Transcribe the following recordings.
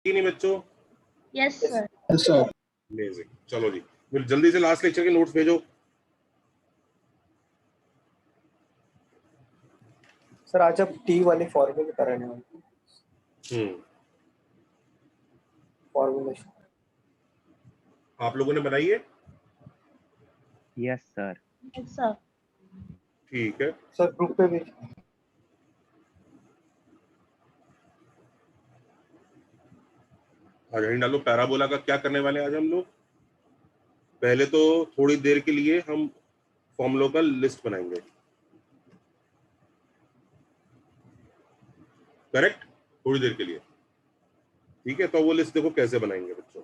कि नहीं बच्चों? Yes sir. अमेजिंग। चलो जी, फिर जल्दी से लास्ट लेक्चर के नोट्स भेजो। सर आज आप टी वाले फॉर्मूले कराने वाले फॉर्मूलेशन आप लोगों ने बनाई है? Yes sir. Yes sir. ठीक है सर, ग्रुप पे भी। आज हेडिंग डालो, पैराबोला का क्या करने वाले हैं आज हम लोग? पहले तो थोड़ी देर के लिए हम फॉर्मूलों का लिस्ट बनाएंगे, करेक्ट? थोड़ी देर के लिए, ठीक है? तो वो लिस्ट देखो कैसे बनाएंगे बच्चों।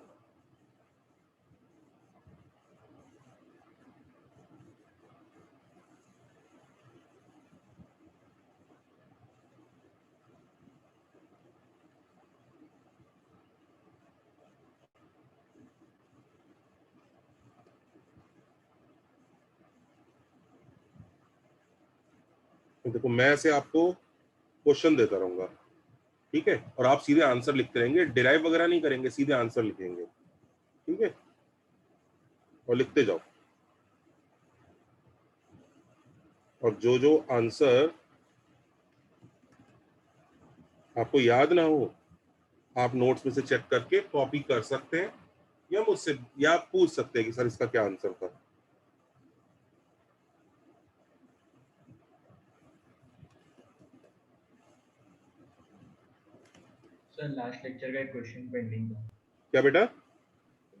देखो मैं ऐसे आपको क्वेश्चन देता रहूंगा, ठीक है? और आप सीधे आंसर लिखते रहेंगे, डिराइव वगैरह नहीं करेंगे, सीधे आंसर लिखेंगे, ठीक है? और लिखते जाओ, और जो जो आंसर आपको याद ना हो आप नोट्स में से चेक करके कॉपी कर सकते हैं, या मुझसे या आप पूछ सकते हैं कि सर इसका क्या आंसर था। सर लास्ट लेक्चर का एक क्वेश्चन पेंडिंग था। क्या बेटा?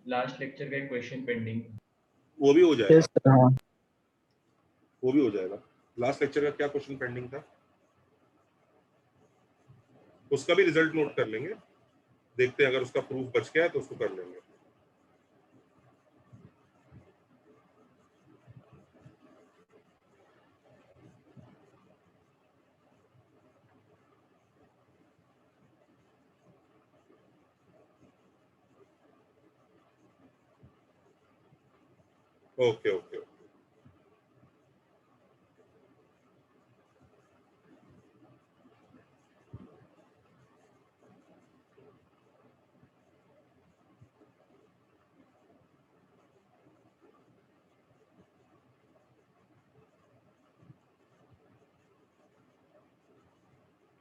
लास्ट लेक्चर का एक क्वेश्चन पेंडिंग। वो भी हो जाएगा। Yes sir. हाँ, वो भी हो जाएगा। लास्ट लेक्चर का क्या क्वेश्चन पेंडिंग था, उसका भी रिजल्ट नोट कर लेंगे, देखते हैं अगर उसका प्रूफ बच गया है तो उसको कर लेंगे। Okay okay okay.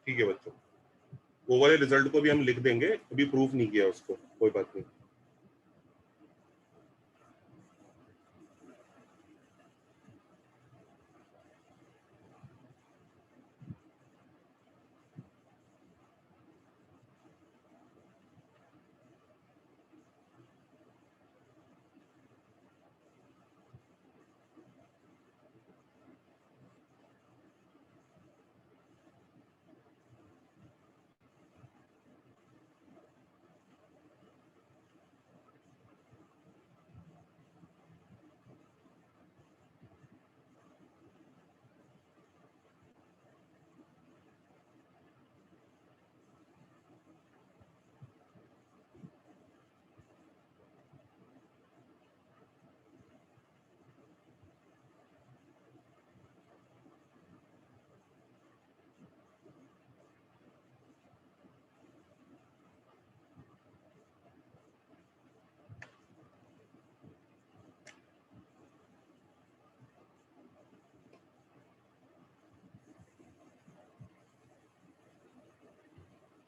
ठीक है बच्चों, वो वाले रिजल्ट को भी हम लिख देंगे, अभी प्रूफ नहीं किया उसको, कोई बात नहीं।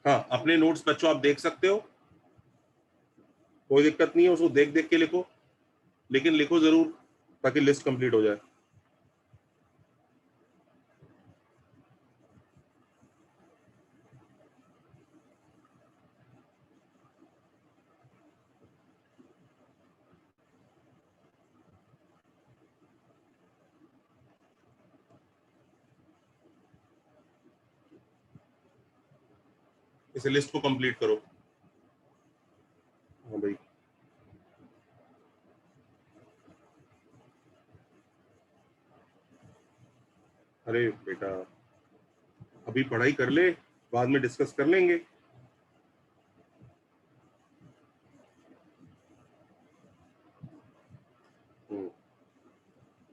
हाँ, अपने नोट्स बच्चों आप देख सकते हो, कोई दिक्कत नहीं है, उसको देख देख के लिखो, लेकिन लिखो जरूर ताकि लिस्ट कंप्लीट हो जाए। इसे लिस्ट को कंप्लीट करो। हाँ भाई, अरे बेटा अभी पढ़ाई कर ले, बाद में डिस्कस कर लेंगे।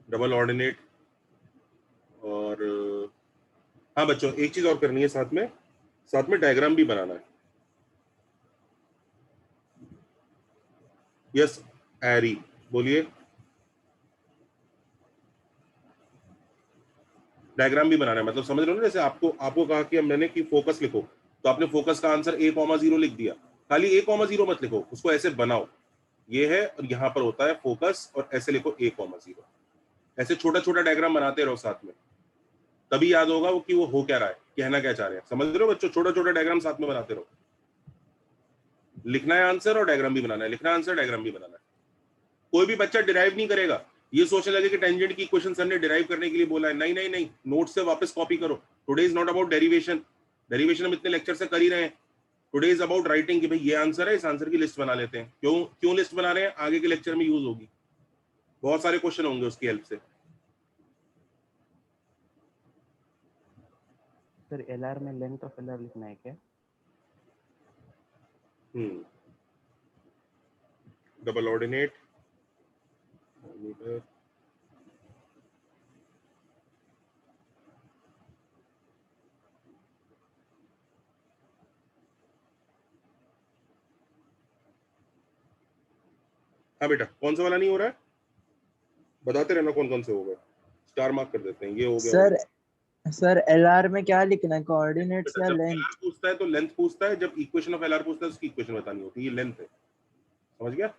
डबल ऑर्डिनेट, और हाँ बच्चों एक चीज और करनी है, साथ में डायग्राम भी बनाना है। यस एरी, बोलिए। डायग्राम भी बनाना है, मतलब समझ रहे हो ना, जैसे आपको आपको कहा कि मैंने कि फोकस लिखो, तो आपने फोकस का आंसर a,0 लिख दिया, खाली a,0 मत लिखो, उसको ऐसे बनाओ, ये है और यहाँ पर होता है फोकस, और ऐसे लिखो a,0, ऐसे छोटा छोटा डायग्राम बनाते रहो साथ में, तभी याद होगा वो कि वो हो क्या रहा है, कहना क्या चाह रहे हैं। समझ रहे हो बच्चों, छोटा छोटा डायग्राम साथ में बनाते रहो, लिखना है आंसर और डायग्राम भी बनाना है, लिखना है आंसर, डायग्राम भी बनाना है। कोई भी बच्चा डिराइव नहीं करेगा, ये सोचने लगे कि टेंजेंट की इक्वेशन सर ने डिराइव करने के लिए बोला है, नहीं नहीं नहीं, नोट से वापस कॉपी करो। Today is not about derivation, derivation हम इतने लेक्चर से कर ही रहे हैं। टुडे इज अबाउट राइटिंग कि भाई ये आंसर है, इस आंसर की लिस्ट बना लेते हैं। क्यों क्यों लिस्ट बना रहे हैं, आगे के लेक्चर में यूज होगी, बहुत सारे क्वेश्चन होंगे उसकी हेल्प से। सर LR में लेंथ ऑफ LR लिखना है क्या? डबल ऑर्डिनेट मीटर, हाँ बेटा, कौन सा वाला नहीं हो रहा है, बताते रहना कौन कौन से हो गए, स्टार मार्क कर देते हैं, ये हो गया सर सर LR में क्या लिखना है, कोऑर्डिनेट्स बेटा। या जब लेंथ? LR पूछता है तो लेंथ पूछता है, जब इक्वेशन ऑफ LR पूछता है उसकी इक्वेशन बतानी होती है, ये लेंथ है, समझ गया।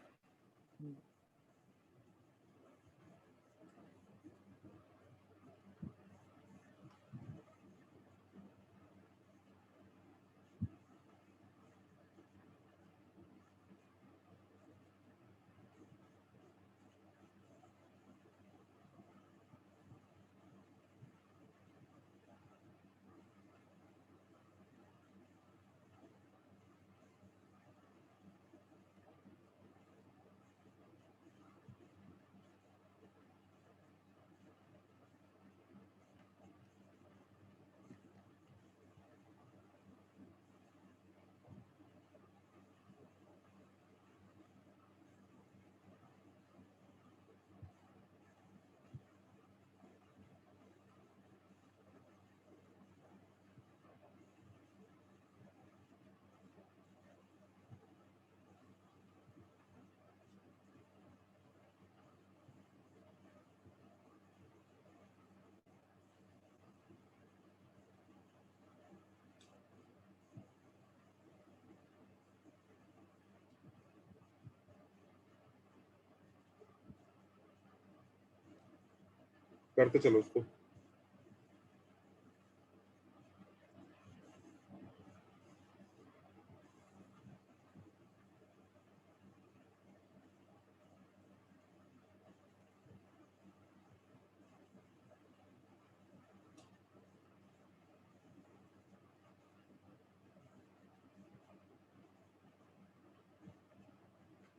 करते चलो उसको।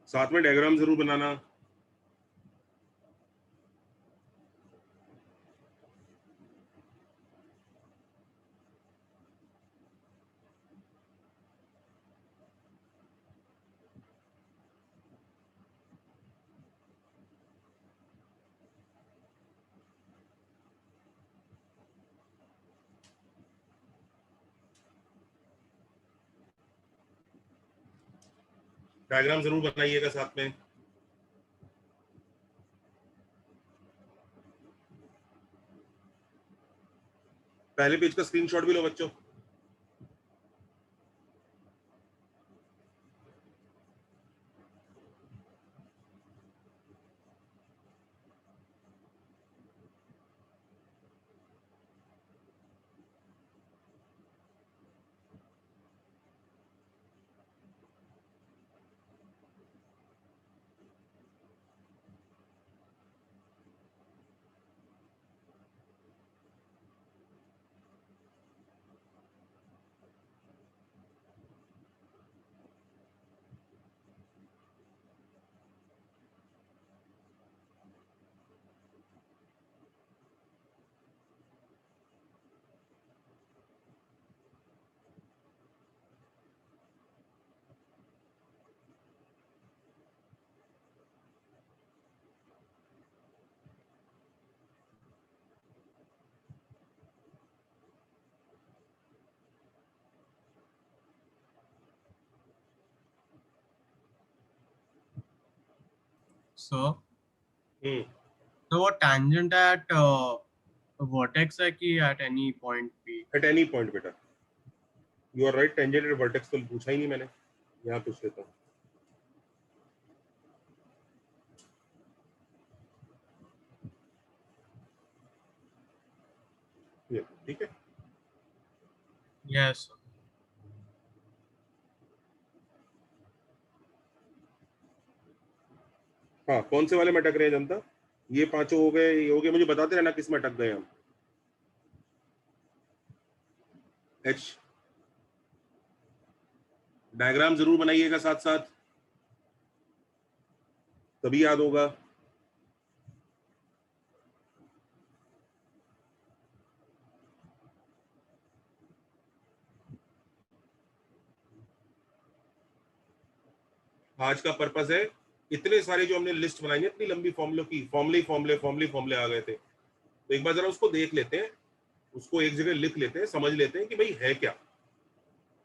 साथ में डायग्राम जरूर बनाना। डायग्राम जरूर बनाइएगा साथ में। पहले पेज का स्क्रीनशॉट भी लो बच्चों। सर हम्म तो वो tangent at vertex है कि at any point p? At any point बेटा, you are right, tangent at vertex तो पूछा ही नहीं मैंने, यहाँ पूछ लेता हूँ। ये ठीक है। Yes sir. हाँ, कौन से वाले में अटक रहे हैं जनता? ये पांचों हो गए, ये हो गए, मुझे बताते रहना किस में अटक गए हम। एच डायग्राम जरूर बनाइएगा साथ साथ, तभी याद होगा। आज का पर्पस है, इतने सारे जो हमने लिस्ट बनाई है, इतनी लंबी फॉर्मूलों की, फॉर्मूले आ गए थे, तो एक बार जरा उसको देख लेते हैं, उसको एक जगह लिख लेते हैं, समझ लेते हैं कि भाई है क्या,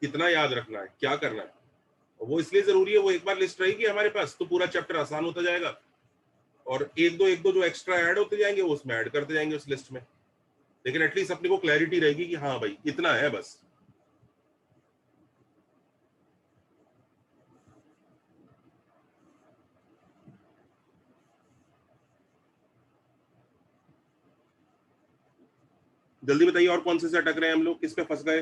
कितना याद रखना है, क्या करना है। और वो इसलिए जरूरी है, वो एक बार लिस्ट रहेगी हमारे पास तो पूरा चैप्टर आसान होता जाएगा, और एक दो जो एक्स्ट्रा ऐड होते जाएंगे वो उसमें ऐड करते जाएंगे उस लिस्ट में, लेकिन एटलीस्ट अपने को क्लैरिटी रहेगी कि हाँ भाई इतना है बस। जल्दी बताइए और कौन से अटक रहे हैं हम लोग, किस पे फंस गए?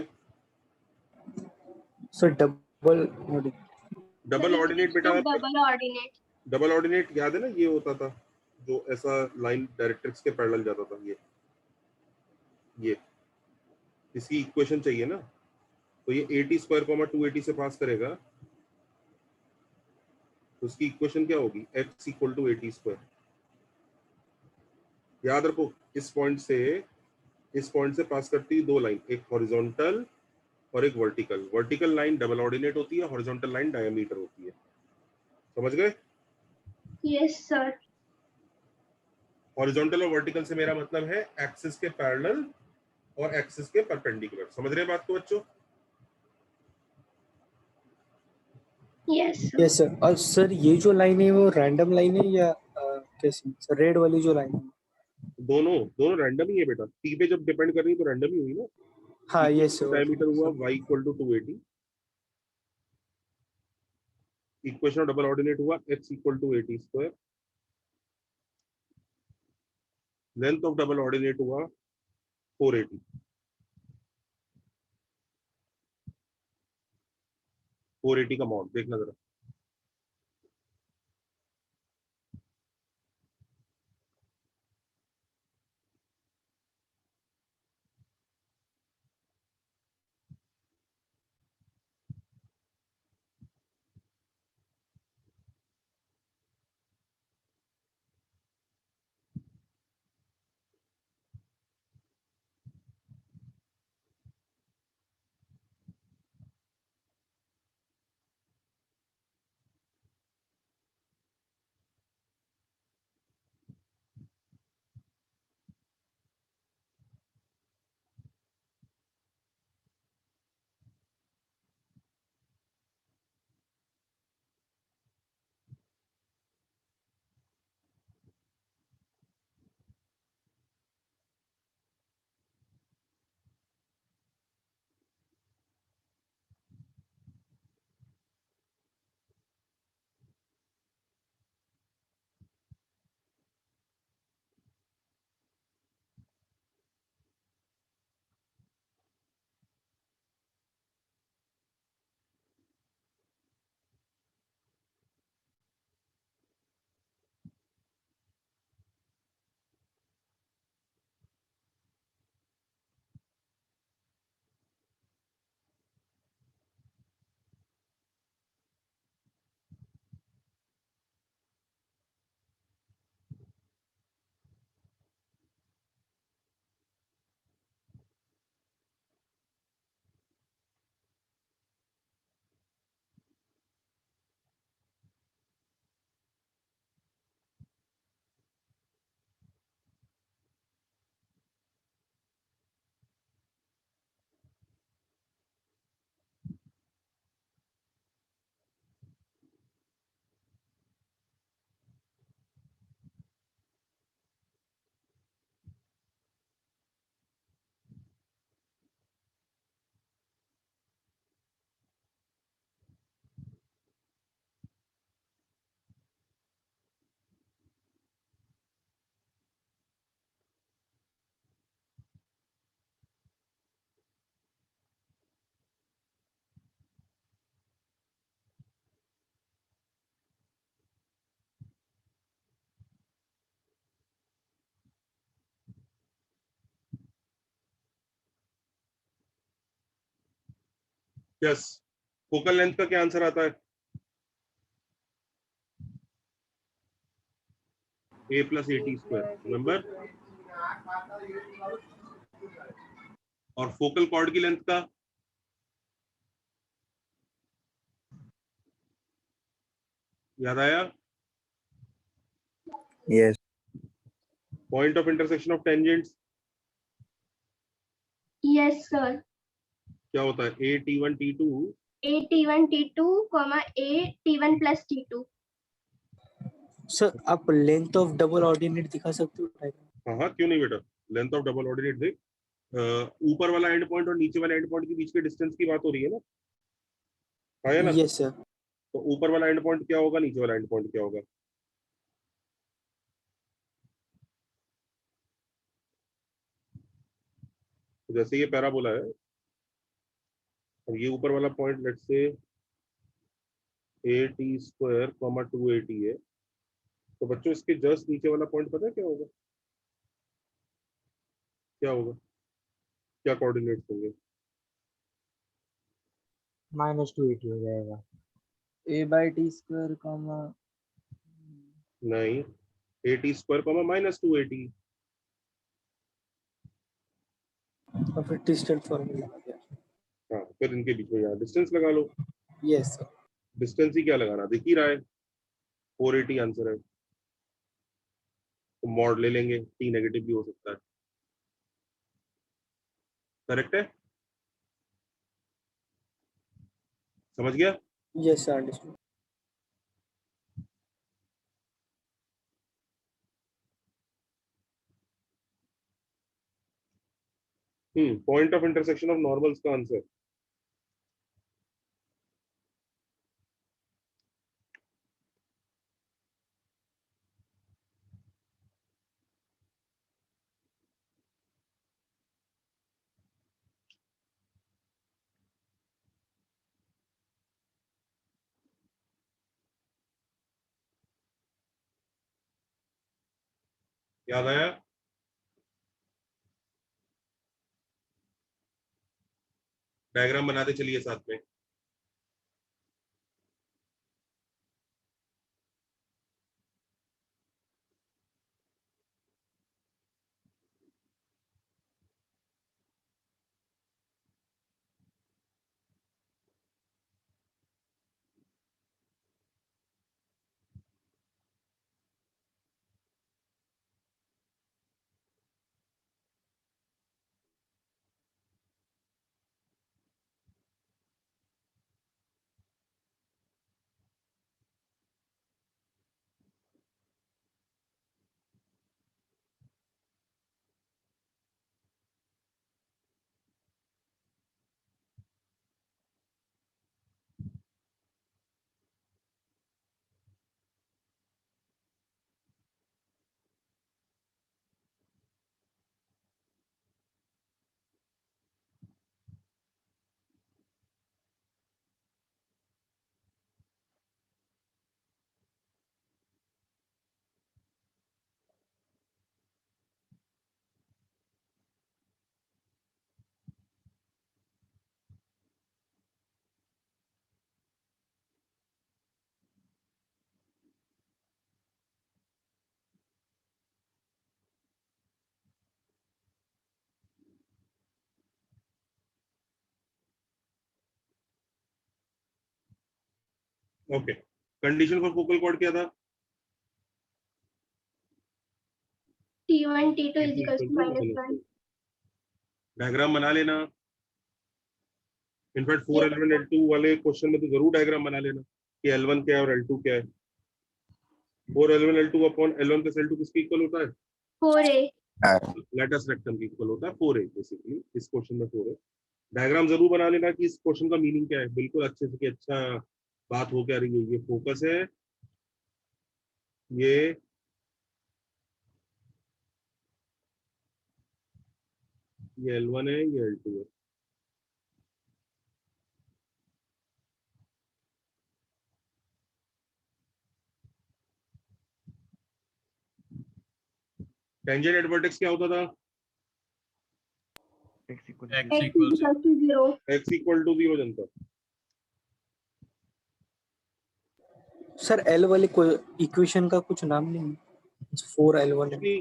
सर डबल डबल ऑर्डिनेट बेटा, डबल ऑर्डिनेट। डबल ऑर्डिनेट याद है ना, ये होता था जो ऐसा लाइन डायरेक्ट्रिक्स के पैरेलल जाता था, ये इसकी इक्वेशन चाहिए ना, तो ये 80 स्क्वायर कॉमा 280 से पास करेगा, तो उसकी इक्वेशन क्या होगी? x equal to 80 square. याद रखो, इस पॉइंट से पास करती है दो लाइन, एक हॉरिजॉन्टल और एक vertical. Vertical line double ordinate होती है, हॉरिजॉन्टल लाइन डायमीटर होती है। समझ गए? Yes sir. हॉरिजॉन्टल और वर्टिकल से मेरा मतलब है एक्सिस के पैरेलल और एक्सिस के परपेंडिकुलर। समझ रहे हैं बात को बच्चों? Yes yes sir. और सर ये जो लाइन है वो रैंडम लाइन है या कैसी? सर रेड वाली जो लाइन है? दोनों दोनों रैंडम ही है बेटा, टी पे जब डिपेंड कर रही है तो रैंडम ही हुई ना। हाँ यस सर। डायमीटर हुआ y equal to 280, equation of double ordinate हुआ x equal to 80 square, length of double ordinate हुआ 480, 480 का मॉड देखना जरा। यस, फोकल लेंथ का क्या आंसर आता है? a plus at square, remember? और फोकल कॉर्ड की लेंथ का याद आया? Yes. Point of intersection of tangents Yes, sir. क्या होता है? a t1 t2 A T1 T2, comma A T1 plus T2. Sir आप लेंथ ऑफ डबल ऑर्डिनेट दिखा सकते हो डायग्राम? हाँ हाँ, क्यों नहीं बेटा, लेंथ ऑफ डबल ऑर्डिनेट देख, ऊपर वाला एंड पॉइंट और नीचे वाले एंड पॉइंट के बीच के डिस्टेंस की बात हो रही है ना, है ना? Yes sir. तो ऊपर वाला एंड पॉइंट क्या होगा, नीचे वाला एंड पॉइंट क्या होगा? तो जैसे ये पैराबोला है, अब ये ऊपर वाला point let's say a t square comma 2at है, तो बच्चों इसके जस्ट नीचे वाला पॉइंट पता है क्या होगा? क्या होगा? क्या कोऑर्डिनेट्स होंगे? -280 हो जाएगा। a by t square comma नहीं, a t square comma -2at। और फिर डिस्टेंस फार्मूला आ गया। हाँ, फिर इनके बीच में यहाँ डिस्टेंस लगा लो। Yes sir. डिस्टेंस ही क्या लगाना, दिख ही रहा है, 480 आंसर है। तो मॉड ले लेंगे, t नेगेटिव भी हो सकता है। करेक्ट है? समझ गया? Yes sir, understood. Point of intersection of normals का आंसर याद आया? डायग्राम बनाते चलिए साथ में। Okay, condition for focal cord क्या था? T1 T2 is equals to -1. Diagram बना लेना। इनफैक्ट 4 L1 L2 वाले क्वेश्चन में तो जरूर डायग्राम बना लेना कि L1 क्या है और L2 क्या है। 4 L1 L2 upon L1 plus L2 किसके इक्वल होता है? 4A. लेटस रेक्टम के इक्वल होता है 4a बेसिकली। इस क्वेश्चन में 4a। डायग्राम जरूर बना लेना कि इस क्वेश्चन का मीनिंग क्या है, बिल्कुल अच्छे से कि अच्छा बात हो क्या रही है। ये फोकस है, ये L1 है, ये L2 है। टेंजेंट एट वर्टेक्स क्या होता था? x equal x X equals equals to 0. x equal to 0 जनता। सर एल वाले कोई इक्वेशन का कुछ नाम नहीं, 4L1 है। कि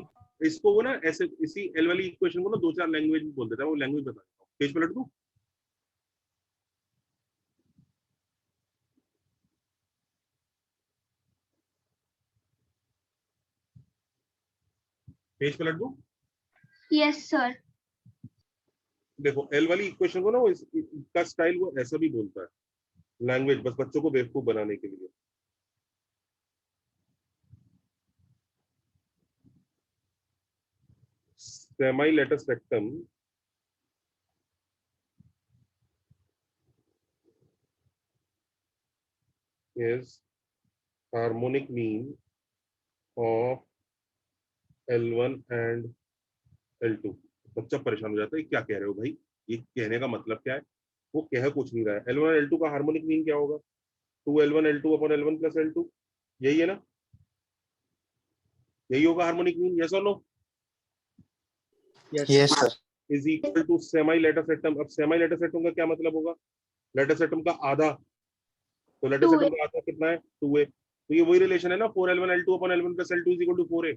इसको वो ना ऐसे इसी एल वाली इक्वेशन को ना 2-4 लैंग्वेज में बोल देता है, वो लैंग्वेज बता देता हूँ। पेज पलट दूं? पेज पलट दूं? Yes sir. देखो एल वाली इक्वेशन को ना वो इसका स्टाइल वो ऐसा भी बोलता है, लैंग्वेज, बस बच्चों को बेवकूफ बनाने के लिए। Semi latus rectum is harmonic mean of L1 and L2। बच्चा परेशान हो जाता है, क्या कह रहे हो भाई, ये कहने का मतलब क्या है? वो कह कुछ नहीं रहा है। L1 और L2 का हार्मोनिक मीन क्या होगा? 2L1 L2 upon L1 plus L2, यही है ना? यही होगा हार्मोनिक मीन, यस और no? Yes sir. Is equal to semi latus rectum. अब सेमी लेटस एटम का क्या मतलब होगा? लेटस एटम का आधा, तो लेटस 2A। एटम का आधा कितना है? 2A। तो ये वही रिलेशन है ना, 4L1 L2 upon L1 plus L2 is equal to 4A।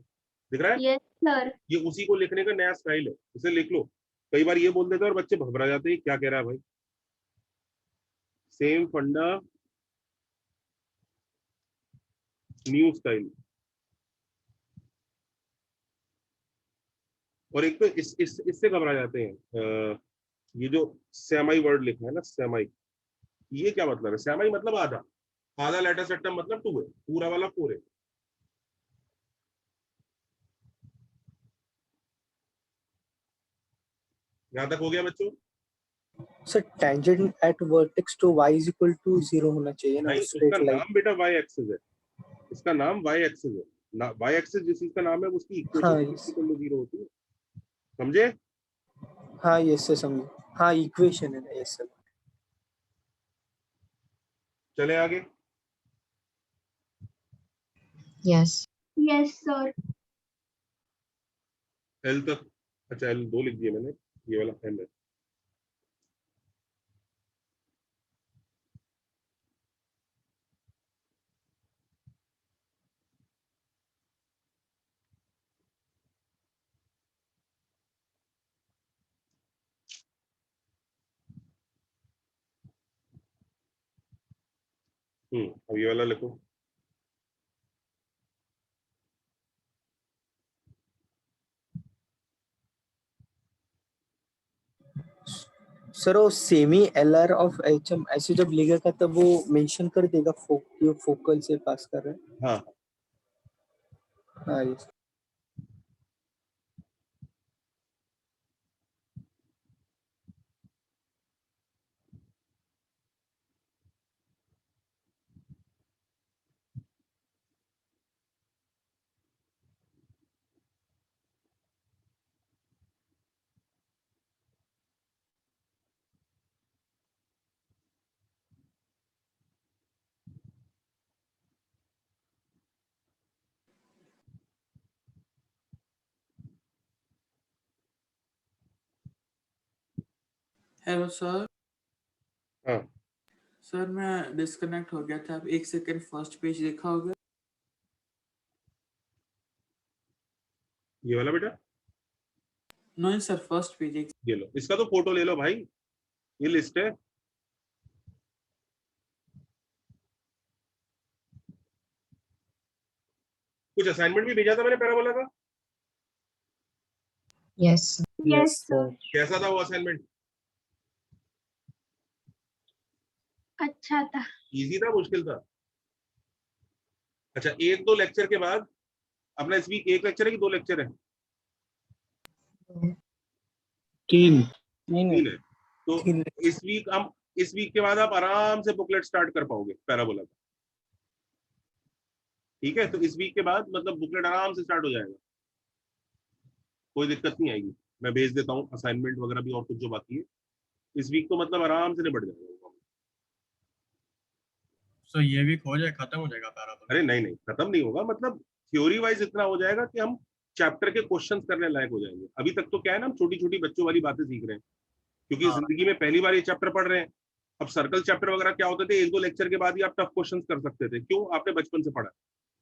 दिख रहा है? Yes sir. ये उसी को लिखने का नया स्टाइल है, इसे लिख लो। कई बार ये बोल देते हैं और बच्चे घबरा जाते हैं, क्या कह रहा है भाई। सेम फंडा, न्यू स्टाइल। और एक तो इससे घबरा जाते हैं, ये जो सेमाई वर्ड लिखा है ना, सेमाई, ये क्या मतलब है? सेमाई मतलब आधा, आधा लेटर एटम मतलब 2 है, पूरा वाला 4 है। यहां तक हो गया बच्चों? Sir tangent at vertex to y is equal to 0 होना चाहिए ना, नहीं, स्ट्रेट उसका लाइन। नाम बेटा वाई एक्सिस है, इसका नाम वाई एक्सिस है ना। वाई एक्सिस जिस चीज का नाम है उसकी हाँ इक्वेशन इक्वल टू 0 होती है, समझे? हाँ यस सर समझ। हाँ इक्वेशन है ना, यस सर। चले आगे। Yes. Yes sir. एल तक, अच्छा L2 लिख दिया मैंने, ये वाला एम है। अब ये वाला लिखो। सर वो सेमी LR ऑफ HM ऐसे जब लिखेगा तब वो मेंशन कर देगा फोकल से पास कर रहे हैं। हाँ, हाँ यस। Hello sir. हाँ, सर मैं डिस्कनेक्ट हो गया था, आप 1 सेकेंड फर्स्ट पेज देखा होगा। ये वाला बेटा, नहीं सर, फर्स्ट पेज। ये लो, इसका तो फोटो ले लो भाई, ये लिस्ट है। कुछ असाइनमेंट भी भेजा था मैंने पैराबोला का, Yes. Yes sir. कैसा था वो असाइनमेंट? अच्छा था। इजी था, मुश्किल था? अच्छा, 1-2 लेक्चर के बाद अपना इस वीक 1 लेक्चर है कि 2 लेक्चर है? 3 3 है। तो 3। इस वीक के बाद आप आराम से बुकलेट स्टार्ट कर पाओगे पैराबोला का, ठीक है? तो इस वीक के बाद मतलब बुकलेट आराम से स्टार्ट हो जाएगा, कोई दिक्कत नहीं आएगी। मैं भेज देता हूँ असाइनमेंट वगैरह भी और कुछ जो बाकी है, इस वीक तो मतलब आराम से निपट जाएगा। सो ये वीक हो जाए, खत्म हो जाएगा पैराबोला? अरे नहीं नहीं, खत्म नहीं होगा, मतलब थ्योरी वाइज इतना हो जाएगा कि हम चैप्टर के क्वेश्चंस करने लायक हो जाएंगे। अभी तक तो क्या है ना, हम छोटी छोटी बच्चों वाली बातें सीख रहे हैं, क्योंकि हाँ। जिंदगी में पहली बार ये चैप्टर पढ़ रहे हैं, अब सर्कल चैप्टर वगैरह क्या होते थे, एक दो लेक्चर के बाद ही आप टफ क्वेश्चंस कर सकते थे, क्यों, आपने बचपन से पढ़ा,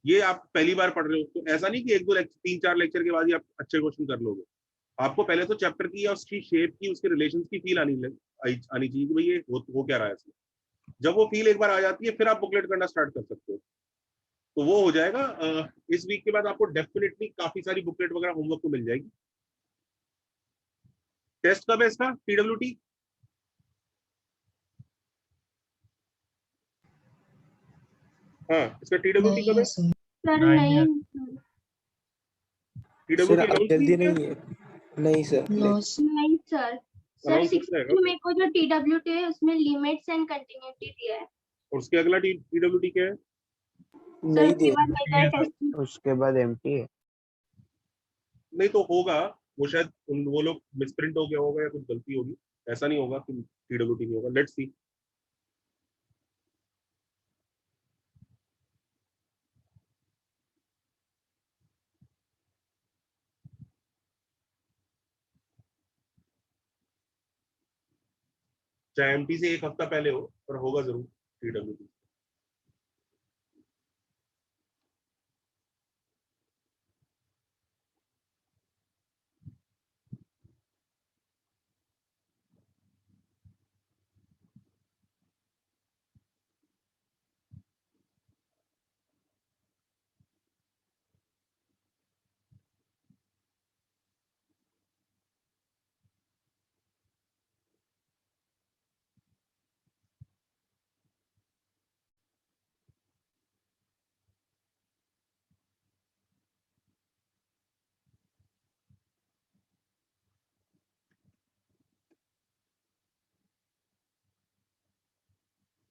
ये आप पहली बार पढ़ रहे हो, तो ऐसा नहीं कि एक दो लेक्चर, 3-4 लेक्चर के बाद ही आप अच्छे क्वेश्चन कर लोगे। आपको पहले तो चैप्टर की या उसकी शेप की, उसके रिलेशन की फील आनी चाहिए कि भाई ये हो क्या रहा है इसमें। जब वो फील एक बार आ जाती है, फिर आप बुकलेट करना स्टार्ट कर सकते हो, तो वो हो जाएगा। इस वीक के बाद आपको डेफिनेटली काफी सारी बुकलेट वगैरह होमवर्क को मिल जाएगी। टेस्ट कब है इसका, पीडब्ल्यूटी? हाँ, इसका टीडब्ल्यूटी कब है? सर Nine नहीं years. सर टीडब्ल्यूटी अब अनाउंस जल्दी नहीं नहीं है, नहीं सर नहीं सर। सर अनाउंस 6 होता है में मेरे को जो TWT है उसमें लिमिट्स एंड कंटिन्यूटी दिया है। और उसके अगला टीडब्ल्यूटी क्या है? सर नहीं उसके दिए। बाद मेरा टेस्ट। उसके बाद एमटी है। नहीं तो होगा, वो शायद वो लोग मिसप्रिंट हो गया होगा या कुछ गलती होगी, ऐसा नहीं होगा कि टीडब्ल्यूटी नहीं होगा, लेट्स सी। चाहे एमटी से एक हफ्ता पहले हो, पर होगा जरूर टीडब्ल्यूटी।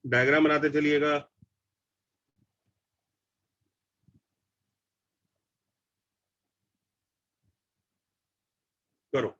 डायग्राम बनाते चलिएगा। करो।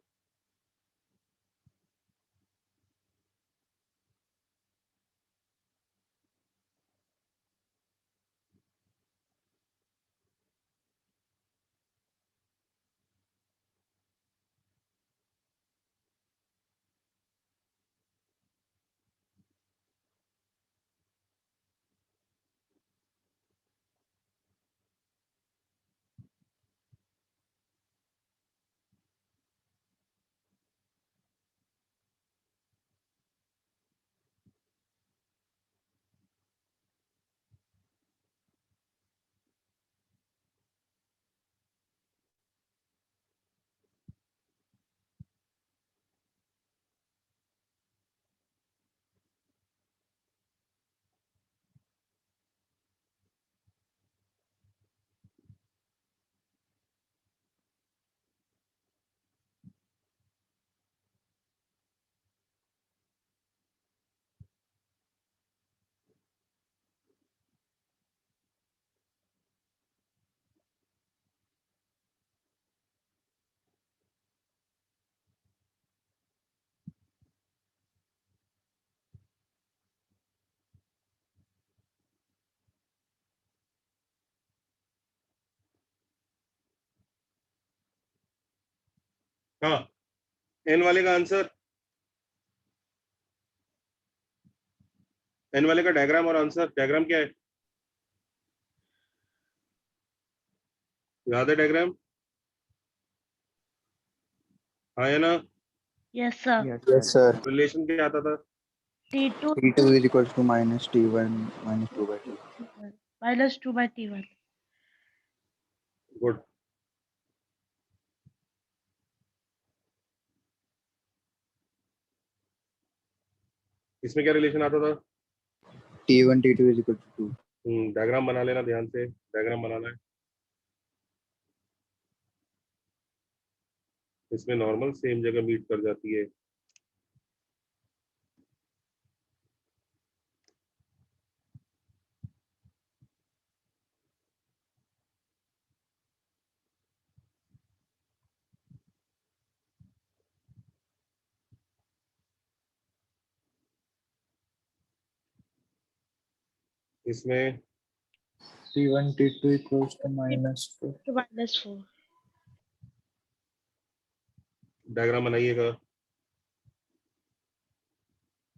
हाँ, एन वाले का आंसर, एन वाले का डायग्राम और आंसर। डायग्राम क्या है, याद है डायग्राम? हाँ या ना? Yes, sir. Yes sir. Relation क्या आता था? T2 T2 is equals to minus T1 minus 2 by 2. minus 2 by T1. Good. इसमें क्या रिलेशन आता था? T1 T2 is equal to 2. Diagram बना लेना, ध्यान से डायग्राम बनाना है। इसमें नॉर्मल सेम जगह मीट कर जाती है। इसमें T1 T2 equals to minus 4. To minus 4. Diagram बनाइएगा।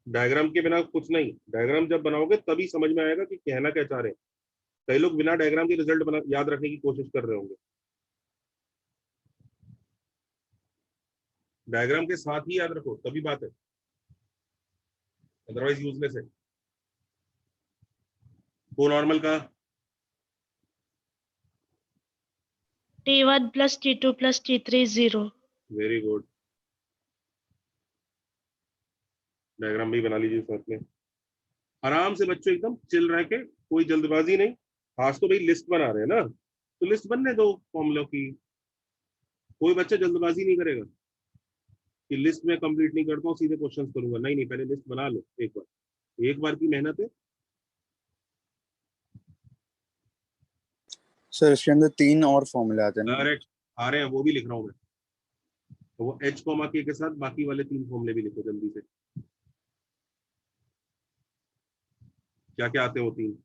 डायग्राम के बिना कुछ नहीं, डायग्राम जब बनाओगे तभी समझ में आएगा कि कहना क्या चाह रहे हैं। कई लोग बिना डायग्राम के रिजल्ट बना याद रखने की कोशिश कर रहे होंगे, डायग्राम के साथ ही याद रखो तभी बात है, अदरवाइज यूजलेस है। को नॉर्मल का T1 plus T2 plus T3 is 0. Very good, diagram भी बना लीजिए साथ में। आराम से बच्चों एकदम चिल रह के, कोई जल्दबाजी नहीं। आज तो भाई लिस्ट बना रहे हैं ना, तो लिस्ट बनने दो फॉर्मूलों की, कोई बच्चा जल्दबाजी नहीं करेगा कि लिस्ट में कंप्लीट नहीं करता हूँ सीधे क्वेश्चन करूंगा। नहीं नहीं, पहले लिस्ट बना लो एक बार की मेहनत है। सर इसके अंदर 3 और फॉर्मूले आते हैं ना? करेक्ट, आ रहे हैं, वो भी लिख रहा हूँ मैं। तो वो एच कॉमा के साथ बाकी वाले 3 फॉर्मूले भी लिखो जल्दी से। क्या क्या आते हैं वो 3?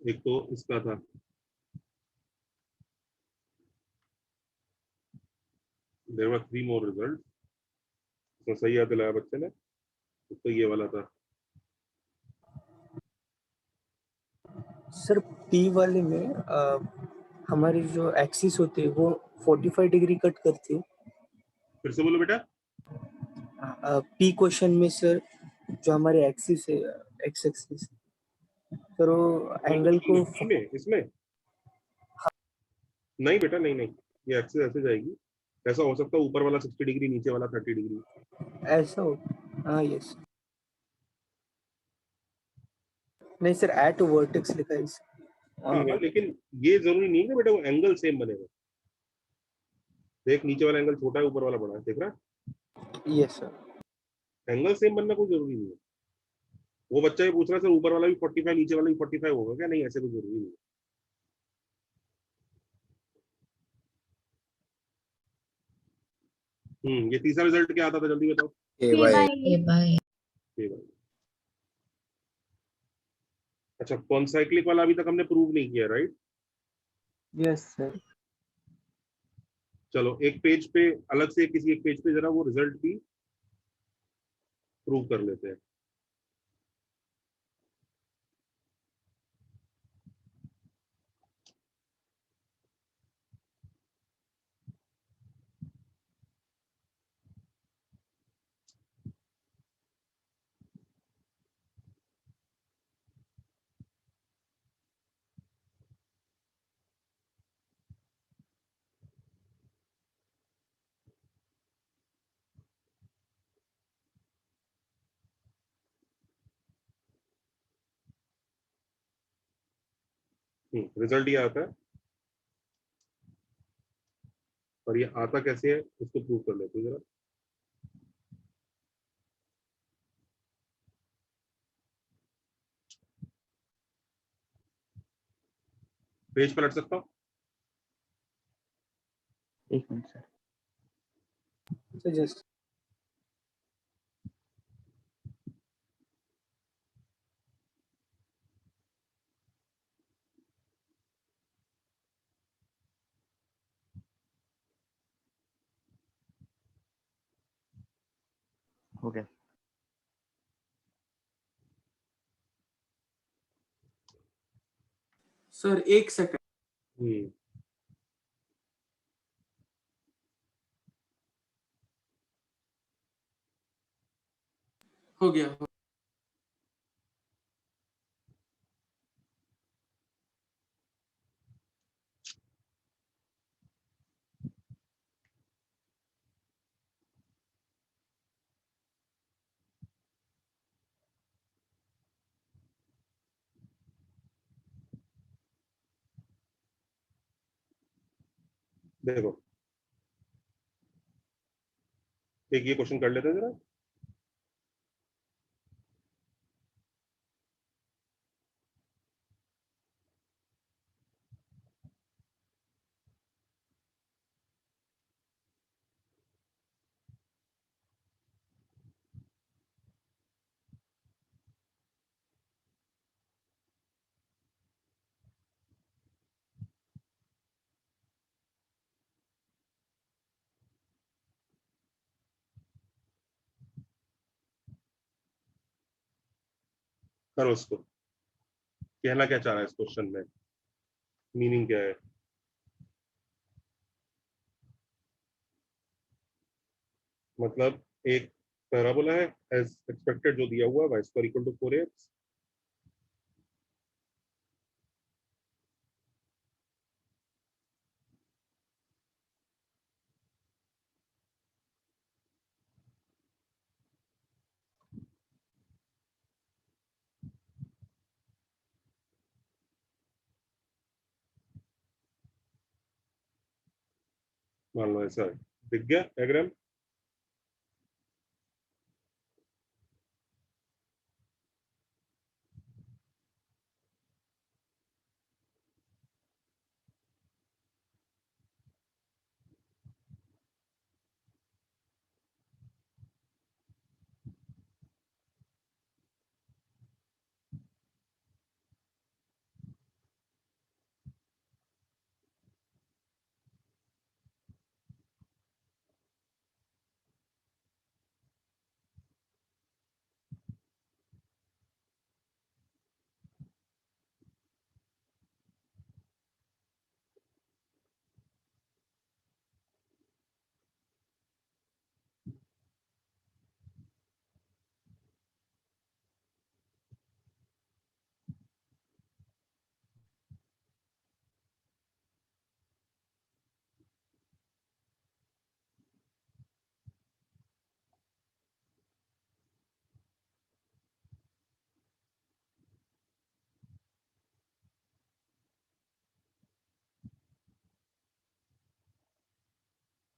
एक तो इसका था, देयर वर 3 मोर रिजल्ट, तो सही याद दिलाया बच्चे ने। तो ये वाला था, सर पी वाले में हमारी जो एक्सिस होती है वो 45 डिग्री कट करती है। फिर से बोलो बेटा। पी क्वेश्चन में सर जो हमारी एक्सिस है, एक्स एक्सिस, सर वो एंगल को इसमें नहीं बेटा, नहीं नहीं, ये एक्सिस ऐसे जाएगी। ऐसा हो सकता है ऊपर वाला 60 डिग्री, नीचे वाला 30 डिग्री। ऐसा हो। हाँ यस, नहीं सर एट वर्टेक्स लिखा है हाँ हाँ, लेकिन ये जरूरी नहीं है कि बेटा वो एंगल सेम बनेगा। देख, नीचे वाला एंगल छोटा है, ऊपर वाला बड़ा है, देख रहा है? Yes sir. एंगल सेम बनना कोई जरूरी नहीं है। वो बच्चा ये पूछ रहा है सर ऊपर वाला भी 45 नीचे वाला भी 45 होगा क्या? नहीं, ऐसे कोई जरूरी नहीं है। ये तीसरा रिजल्ट क्या आता था, जल्दी बताओ। ए बाय ये वाला। अच्छा, कॉन्साइक्लिक वाला अभी तक हमने प्रूव नहीं किया, राइट? Yes sir. चलो एक पेज पे अलग से, किसी एक पेज पे जरा वो रिजल्ट भी प्रूव कर लेते हैं। रिजल्ट ये आता है, और ये आता कैसे है उसको प्रूव कर लेते हैं जरा। पेज पलट सकता हूँ? एक मिनट सर। So just हो गया। Sir 1 second. हम्म हो गया। देखो, एक ये क्वेश्चन कर लेते हैं जरा। करो उसको, कहना क्या चाह रहा है इस क्वेश्चन में, मीनिंग क्या है? मतलब एक पैराबोला है एज एक्सपेक्टेड जो दिया हुआ है y square equal to 4ax, मान लो ऐसा है, दिख गया डायग्राम?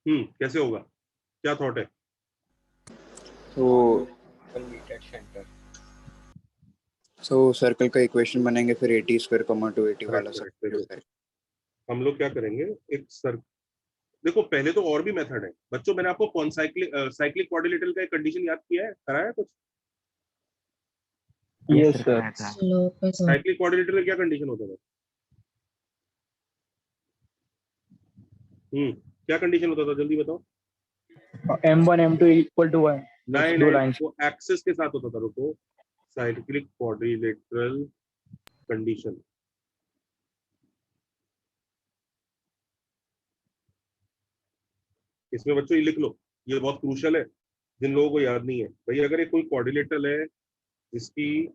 कैसे होगा, क्या थॉट है? सो सर्कल का इक्वेशन बनेंगे, फिर 80 स्क्वायर कॉमा 280 वाला सर्कल। हम लोग क्या करेंगे, एक देखो पहले तो और भी मेथड है बच्चों, मैंने आपको कौन साइक्लिक क्वाड्रिलेटरल का एक कंडीशन याद किया है, कराया कुछ? Yes sir. साइक्लिक क्वाड्रिलेटरल का क्या कंडीशन होता था? क्या कंडीशन होता था, जल्दी बताओ। M1 M2 इक्वल टू 1, नहीं दो नहीं, लाइंस। वो एक्सिस के साथ होता था, रुको, साइक्लिक क्वाड्रिलेटरल कंडीशन। इसमें बच्चों ये लिख लो, ये बहुत क्रूशल है जिन लोगों को याद नहीं है। भाई अगर ये कोई क्वाड्रिलेटरल है जिसकी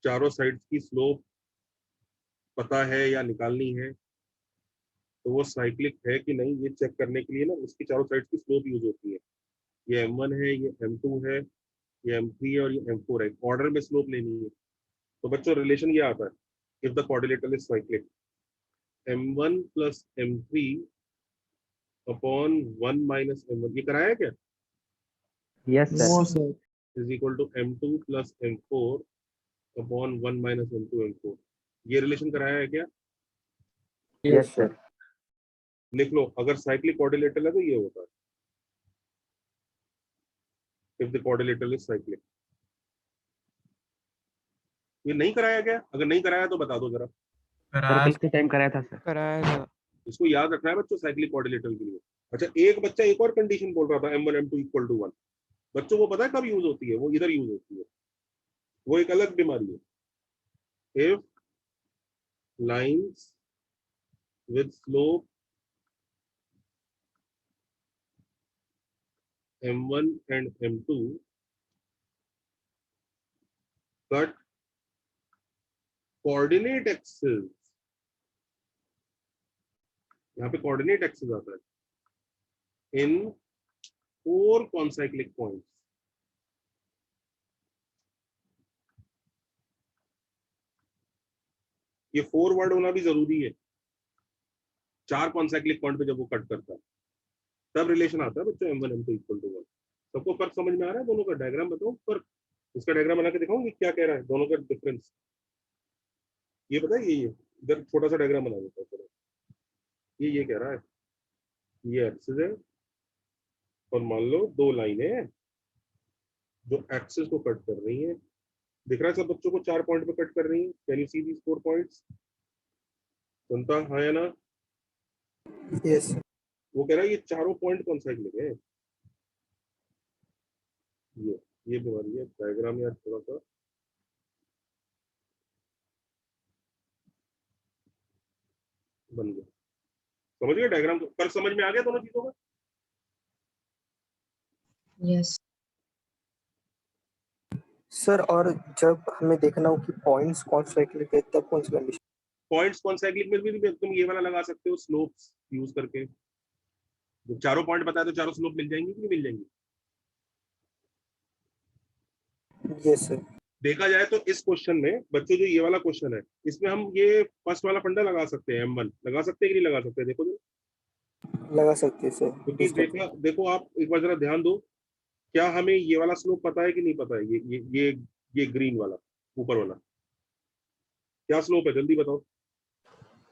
चारों साइड की स्लोप पता है या निकालनी है, तो वो साइक्लिक है कि नहीं ये चेक करने के लिए ना उसकी चारों साइड की स्लोप यूज होती है। ये M1 है, ये M2 है, ये M3 है और ये M4 है, ऑर्डर में स्लोप लेनी है। तो बच्चों रिलेशन ये आता है, if the quadrilateral is cyclic, M1 plus M3 upon 1 minus M1, ये कराया है क्या? Yes sir. Is equal to M2 plus M4 upon 1 minus M2 M4, ये रिलेशन कराया है क्या? Yes sir. लिख लो, अगर साइक्लिक क्वाड्रिलेटरल है तो ये होता है, if the quadrilateral is cyclic. ये नहीं कराया गया? अगर नहीं कराया तो बता दो जरा, कराया कितने टाइम कराया था सर? कराया था। इसको याद रखना है बच्चों साइक्लिक क्वाड्रिलेटरल के लिए। अच्छा, एक बच्चा एक और कंडीशन बोल रहा था, M1 M2 इक्वल टू 1, बच्चों को पता है कब यूज होती है? वो इधर यूज होती है, वो एक अलग बीमारी है। If lines with slope M1 and M2 cut coordinate axis, यहाँ पे कोऑर्डिनेट एक्सिस आता है, इन 4 कॉन्साइक्लिक पॉइंट्स। ये 4 वर्ड होना भी जरूरी है, 4 कॉन्साइक्लिक पॉइंट पे जब वो कट करता है तब रिलेशन आता है बच्चों M1 M2 इक्वल टू 1। सबको फर्क समझ में आ रहा है? दोनों का डायग्राम बताओ, फर्क, इसका डायग्राम बना के दिखाऊंगी क्या कह रहा है, दोनों का डिफरेंस। ये पता है, ये इधर छोटा सा डायग्राम बना देता है, ये कह रहा है, ये एक्सिस है और मान लो 2 लाइनें हैं जो एक्सिस को कट कर रही हैं। दिख रहा है सब बच्चों को 4 पॉइंट पे कट कर रही हैं? Can you see these 4 points? सुनता हाँ या ना? यस। वो कह रहा है ये चारों पॉइंट कॉन्साइक्लिक है। ये बीमारी है, डायग्राम यार थोड़ा सा बन गया। समझ गए डायग्राम को? पर समझ में आ गया दोनों चीजों का? यस सर और जब हमें देखना हो कि पॉइंट्स कौन सा लिखे तब कौन सी कंडीशन? पॉइंट्स कौन साइक्लिक में भी तुम ये वाला लगा सकते हो, स्लोप्स यूज करके। जब चारों पॉइंट बताए तो चारों स्लोप मिल जाएंगी कि नहीं मिल जाएंगी? Yes sir. देखा जाए तो इस क्वेश्चन में बच्चों, जो ये वाला क्वेश्चन है, इसमें हम ये फर्स्ट वाला फंडा लगा सकते हैं, M1 लगा सकते हैं कि नहीं लगा सकते? देखो तो, लगा सकते हैं सर। क्योंकि देखो आप एक बार जरा ध्यान दो, क्या हमें ये वाला स्लोप पता है कि नहीं पता है? ये ग्रीन वाला ऊपर वाला क्या स्लोप है, जल्दी बताओ।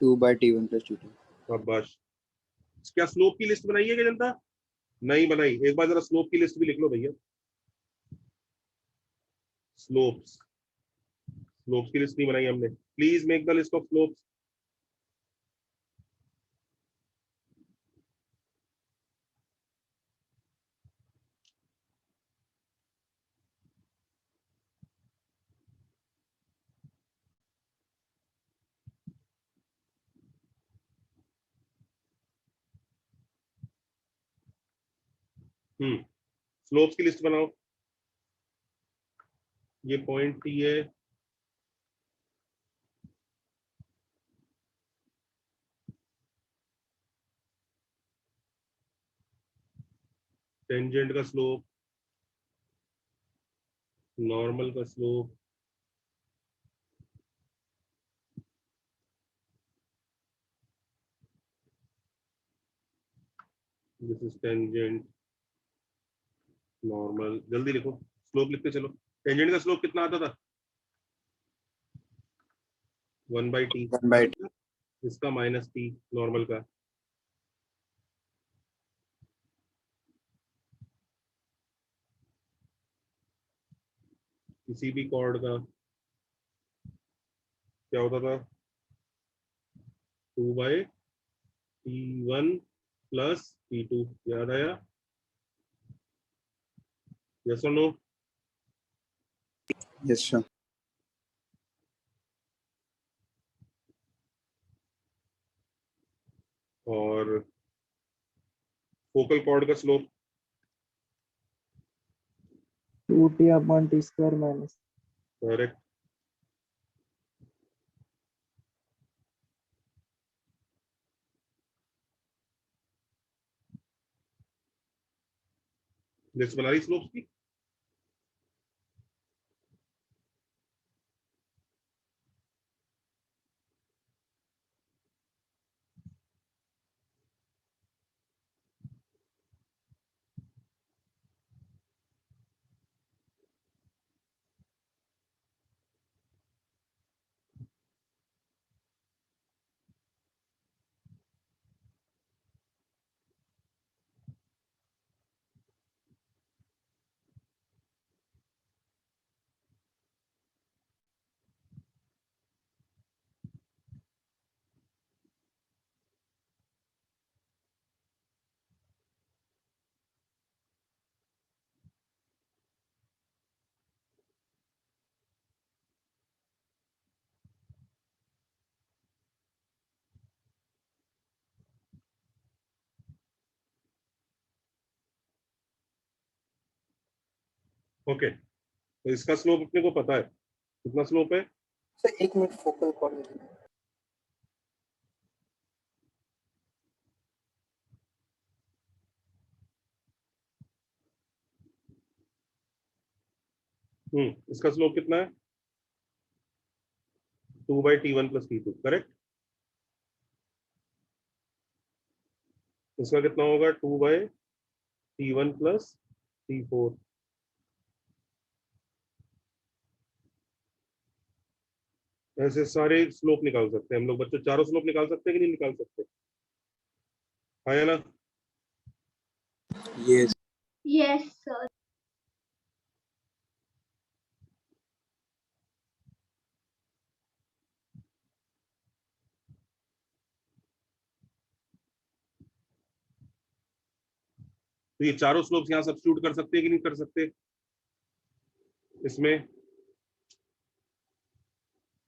2/T1 + T2। शाबाश। क्या स्लोप की लिस्ट बनाई है क्या जनता? नहीं बनाई। एक बार जरा स्लोप की लिस्ट भी लिख लो भैया। स्लोप्स स्लोप्स की लिस्ट नहीं बनाई हमने। Please make the list of slopes. Slopes की लिस्ट बनाओ। ये पॉइंट टी है, टेंजेंट का स्लोप, नॉर्मल का slope, this is tangent, normal. जल्दी लिखो, स्लोप लिखते चलो। टेंजेंट का स्लोप कितना आता था? 1/t। 1/T। इसका -t नॉर्मल का। किसी भी कॉर्ड का क्या होता था? 2/T1 + T2। याद आया? यस और नो? Yes sir. और फोकल कॉर्ड का स्लोप? 2T/T² - correct. लिस्ट बना रही स्लोप्स की? ओके, तो इसका स्लोप अपने को पता है। कितना स्लोप है? Sir 1 minute, focal cord. इसका स्लोप कितना है? 2/T1 + T2। करेक्ट। इसका कितना होगा? 2/T1 + T4। ऐसे सारे स्लोप निकाल सकते हैं हम लोग बच्चों। चारों स्लोप निकाल सकते हैं कि नहीं निकाल सकते? हाँ या ना? यस। Yes, sir. तो ये चारों स्लोप्स यहाँ सब्स्टिट्यूट कर सकते हैं कि नहीं कर सकते? इसमें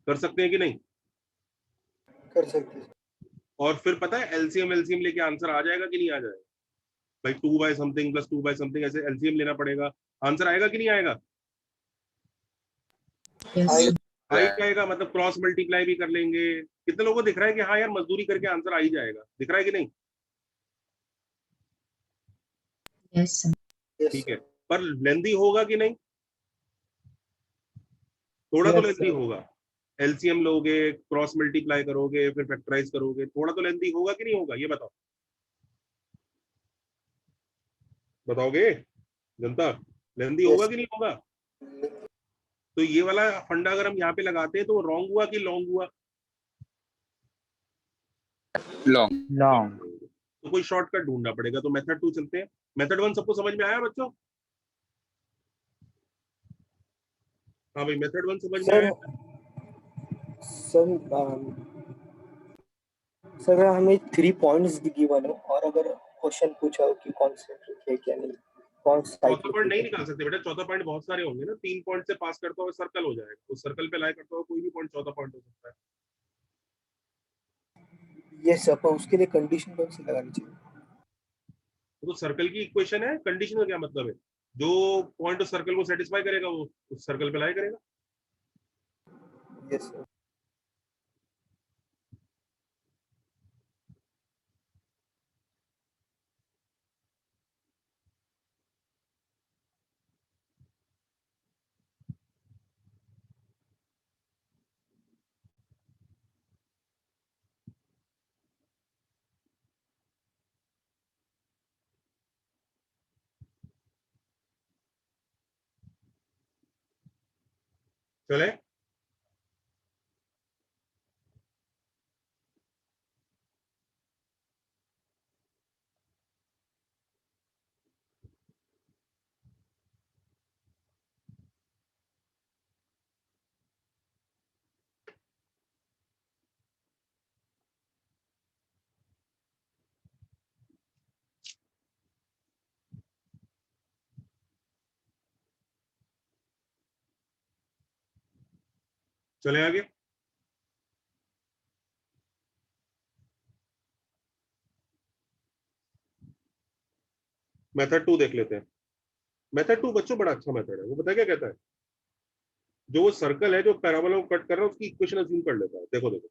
कर सकते हैं कि नहीं? कर सकते हैं। और फिर पता है एलसीएम एलसीएम लेके आंसर आ जाएगा कि नहीं आ जाएगा भाई, 2 by something plus 2 by something, ऐसे एलसीएम लेना पड़ेगा, आंसर आएगा कि नहीं आएगा? आ ही जाएगा, मतलब क्रॉस मल्टीप्लाई भी कर लेंगे। कितने लोगों को दिख रहा है कि हाँ यार मजदूरी करके आंसर आ ही जाएगा, दिख रहा है कि नहीं? यस ठीक है, पर लेंदी होगा कि नहीं? थोड़ा तो लेंदी होगा। एलसीएम लोगे, क्रॉस मल्टीप्लाई करोगे, फिर फैक्टराइज करोगे, थोड़ा तो लेंदी होगा कि नहीं होगा, ये बताओ, बताओगे जनता? लेंदी होगा कि नहीं होगा? तो ये वाला फंडा अगर हम यहाँ पे लगाते हैं तो रॉन्ग हुआ कि लॉन्ग हुआ? लॉन्ग। लॉन्ग। तो कोई शॉर्टकट ढूंढना पड़ेगा, तो मेथड 2 चलते हैं। मेथड 1 सबको समझ में आया बच्चों? हाँ भाई, मेथड 1 समझ में आया? सर हमें 3 पॉइंट्स गिवन हो और अगर क्वेश्चन पूछा हो कि कौन से है क्या नहीं, कौन सा चौथा पॉइंट नहीं निकाल सकते बेटा, चौथा पॉइंट बहुत सारे होंगे ना, 3 पॉइंट से पास करता हुआ सर्कल हो जाएगा, उस सर्कल पे लाए करता हुआ कोई भी पॉइंट चौथा पॉइंट हो सकता है। यस सर, पर उसके लिए कंडीशन कौन सी लगानी चाहिए? तो सर्कल की इक्वेशन है, कंडीशन का क्या मतलब है? जो पॉइंट उस सर्कल को सेटिस्फाई करेगा वो उस सर्कल पे लाया करेगा। Yes sir. चले, चले आगे। मेथड 2 देख लेते हैं। मेथड 2 बच्चों बड़ा अच्छा मेथड है, वो पता है क्या कहता है? जो वो सर्कल है जो पैराबोला को कट कर रहा है उसकी इक्वेशन अज्यूम कर लेता है। देखो देखो,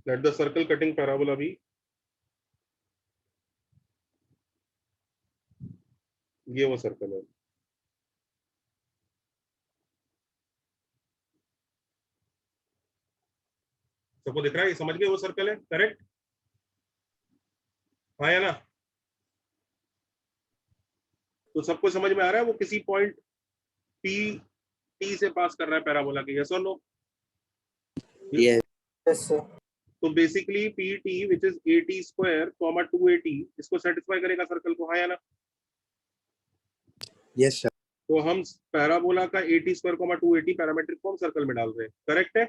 let the circle cutting parabola भी, ये वो सर्कल है। सबको दिख रहा है, ये समझ गए वो सर्कल है, करेक्ट? हाँ या ना? तो सबको समझ में आ रहा है वो किसी पॉइंट पी टी से पास कर रहा है पैराबोला के, यस और नो? Yes sir. तो basically P T which is A T square comma 2AT इसको सेटिस्फाई करेगा सर्कल को, हाँ या ना? Yes sir. तो हम पैराबोला का A T square comma 2AT parametric form circle में डाल रहे हैं, करेक्ट है?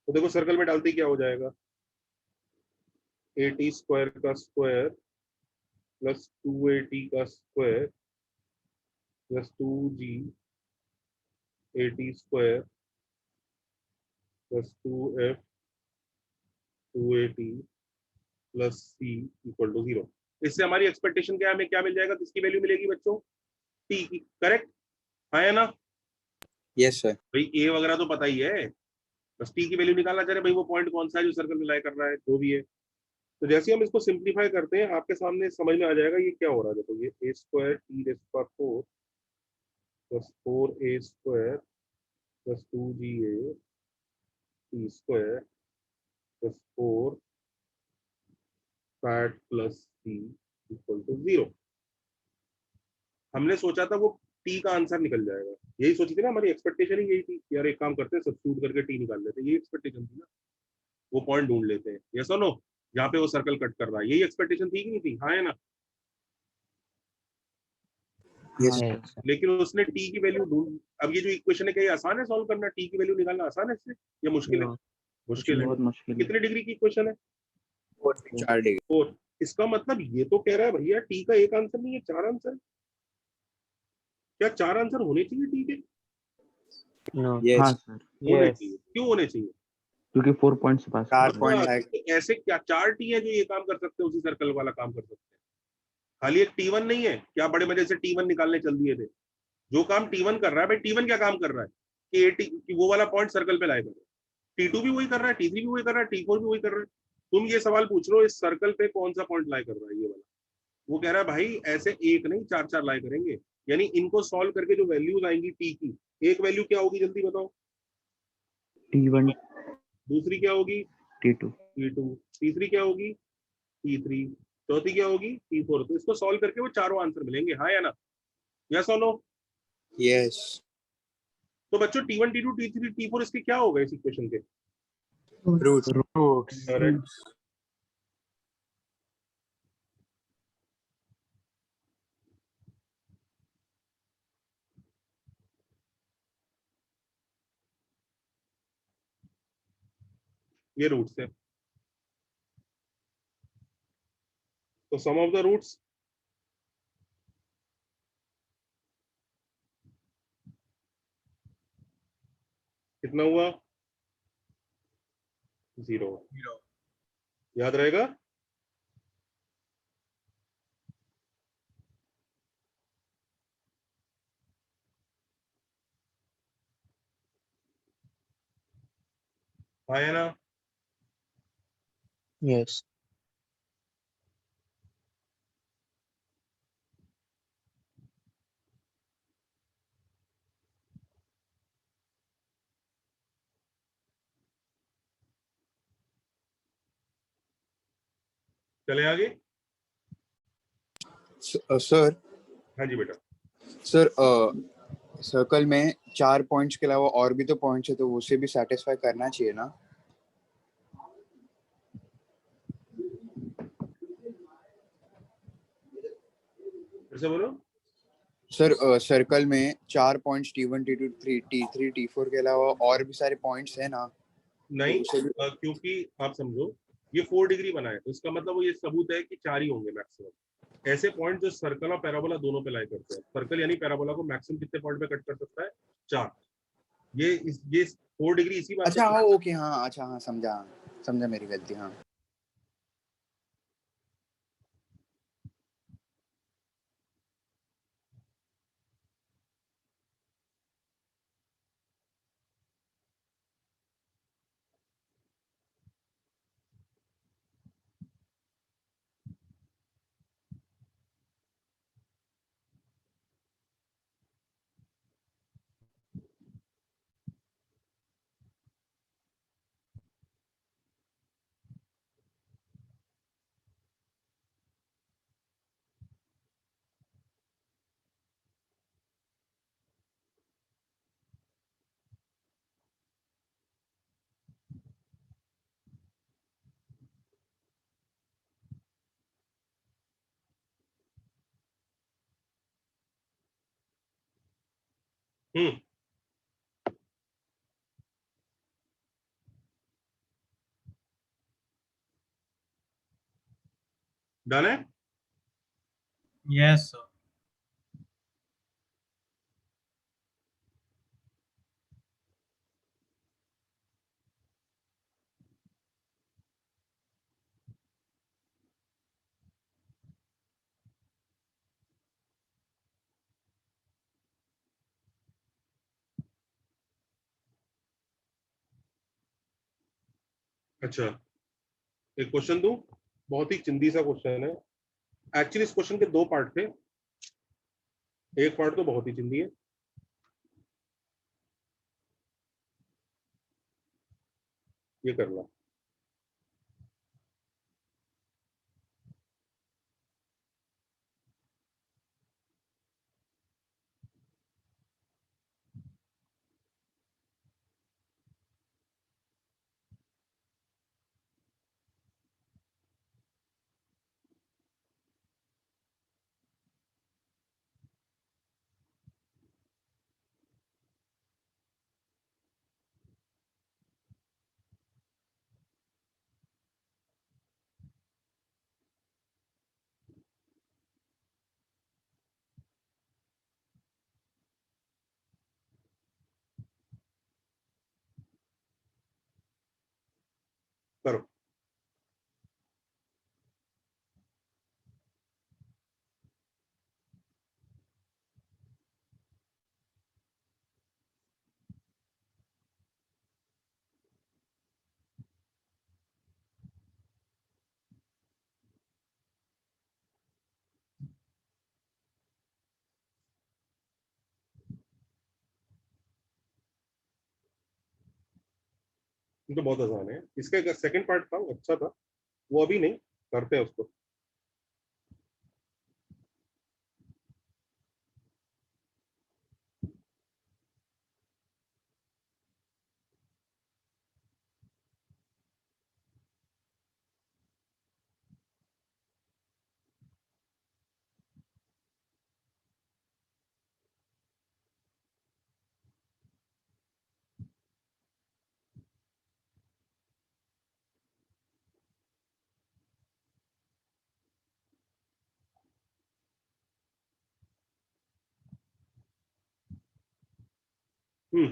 तो देखो सर्कल में डालते ही क्या हो जाएगा, ए टी स्क्वायर का स्क्वायर प्लस 2AT का square plus 2G AT square plus 2F 2AT plus C equal to 0। इससे हमारी एक्सपेक्टेशन क्या है, हमें क्या मिल जाएगा, किसकी वैल्यू मिलेगी बच्चों? टी की, करेक्ट? हाँ या ना? Yes sir. भाई ए वगैरह तो पता ही है, बस टी की वैल्यू निकालना चाह रहे भाई, वो पॉइंट कौन सा है जो सर्कल में लाई कर रहा है, जो भी है। तो जैसे हम इसको सिंप्लीफाई करते हैं आपके सामने समझ में आ जाएगा ये क्या हो रहा है। देखो ये A square T raise to power 4 plus 4A square plus 2GA T square plus 4 fat plus C equal to 0। हमने सोचा था वो टी का आंसर निकल जाएगा, यही सोची थी ना, हमारी एक्सपेक्टेशन ही यही थी यार, एक काम करते हैं सब्स्टिट्यूट करके टी निकाल लेते हैं, यही एक्सपेक्टेशन थी ना, वो पॉइंट ढूंढ लेते हैं, यस और नो? जहाँ पे वो सर्कल कट कर रहा है, यही एक्सपेक्टेशन थी कि नहीं थी, हाँ या ना? यस हाँ Yes. सर लेकिन उसने टी की वैल्यू ढूंढ, अब ये जो इक्वेशन है क्या ये आसान है सॉल्व करना, टी की वैल्यू निकालना आसान है इससे या मुश्किल है? नो मुश्किल है। बहुत मुश्किल है। कितने डिग्री की इक्वेशन है? 4 डिग्री। 4। इसका मतलब ये तो कह रहा है भैया टी का एक आंसर नहीं है, 4 आंसर है। क्या 4 आंसर होने चाहिए टी के? नो हाँ यस, सर, होने यस चाहिए। क्यों होने चाहिए? क्योंकि 4 पॉइंट से पास कर 4 रहे हैं। पॉइंट हाँ, लाइक। तो ऐसे क्या 4 टी है जो ये काम कर सकते हैं, उसी सर्कल वाला काम कर सकते हैं? खाली एक टी वन नहीं है क्या? बड़े मजे से टी वन निकालने चल दिए थे। जो काम टी वन कर रहा है भाई, टी वन क्या काम कर रहा है कि कि वो वाला पॉइंट सर्कल पे लाएगा। टी टू भी वही कर रहा है, टी थ्री भी वही कर रहा है, टी फोर भी वही कर रहा है। तुम ये सवाल पूछ रहे हो इस सर्कल पे कौन सा पॉइंट लाई कर रहा है ये वाला। वो कह रहा है भाई ऐसे एक नहीं 4 4 लाई करेंगे, यानी इनको सॉल्व करके जो वैल्यूज आएंगी टी की, एक वैल्यू क्या होगी जल्दी बताओ? T1, दूसरी क्या होगी? T2। T two. तीसरी क्या होगी? T three. चौथी क्या होगी? T four. तो इसको सॉल्व करके वो चारों आंसर मिलेंगे, हाँ या ना? यस और नो? यस, तो बच्चों T one T two T three T four इसके क्या होगा इस इक्वेशन के? रूट। Roots correct. ये रूट्स है। तो सम ऑफ द रूट्स कितना हुआ? 0। याद रहेगा? हाँ या ना? यस चले आगे। सर हाँ जी बेटा। सर सर्कल में 4 पॉइंट्स के अलावा और भी तो पॉइंट्स है, तो उसे भी सेटिस्फाई करना चाहिए ना? फिर से बोलो। सर सर्कल में 4 points T1 T2 T3 T4 के अलावा और भी सारे पॉइंट्स है ना? नहीं, तो उसे भी। क्योंकि आप समझो ये 4 डिग्री बना है, तो इसका मतलब वो ये सबूत है कि 4 ही होंगे मैक्सिमम ऐसे पॉइंट जो सर्कल और पैराबोला दोनों पे लाई करते हैं। सर्कल यानी पैराबोला को मैक्सिमम कितने पॉइंट पे कट कर सकता है? 4। ये 4 डिग्री इसी बात अच्छा का। हाँ, ओके, हाँ, अच्छा, हाँ, समझा, समझा, मेरी गलती, हाँ। हम्म। डन है। Yes, sir. अच्छा, एक क्वेश्चन दूं? बहुत ही चिंदी सा क्वेश्चन है। एक्चुअली इस क्वेश्चन के 2 पार्ट थे। एक पार्ट तो बहुत ही चिंदी है। ये कर ला। ये तो बहुत आसान है। इसका सेकंड पार्ट था, वो अच्छा था, वो अभी नहीं करते हैं उसको।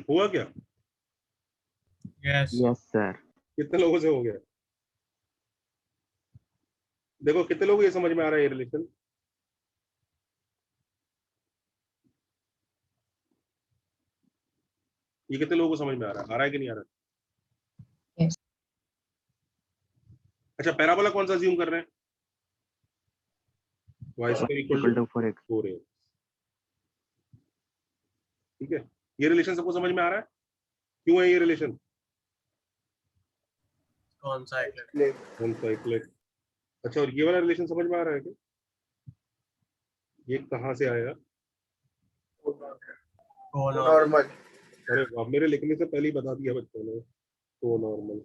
हुआ क्या? Yes Yes, sir. कितने लोगों से हो गया? देखो कितने लोगों को ये समझ में आ रहा है ये रिलेशन? ये कितने लोगों को समझ में आ रहा है कि नहीं आ रहा? Yes. अच्छा, पैराबोला कौन सा अज्यूम कर रहे हैं? y square equal Equal to to 4x. 4a। ठीक है, ये रिलेशन सबको समझ में आ रहा है? क्यों है ये रिलेशन? कौन सा साइक्लिक? कौन सा साइक्लिक? अच्छा, और ये वाला रिलेशन समझ में आ रहा है क्या? ये कहाँ से आया? नॉर्मल। अरे अब मेरे लिखने से पहले ही बता दिया बच्चों ने। तो नॉर्मल,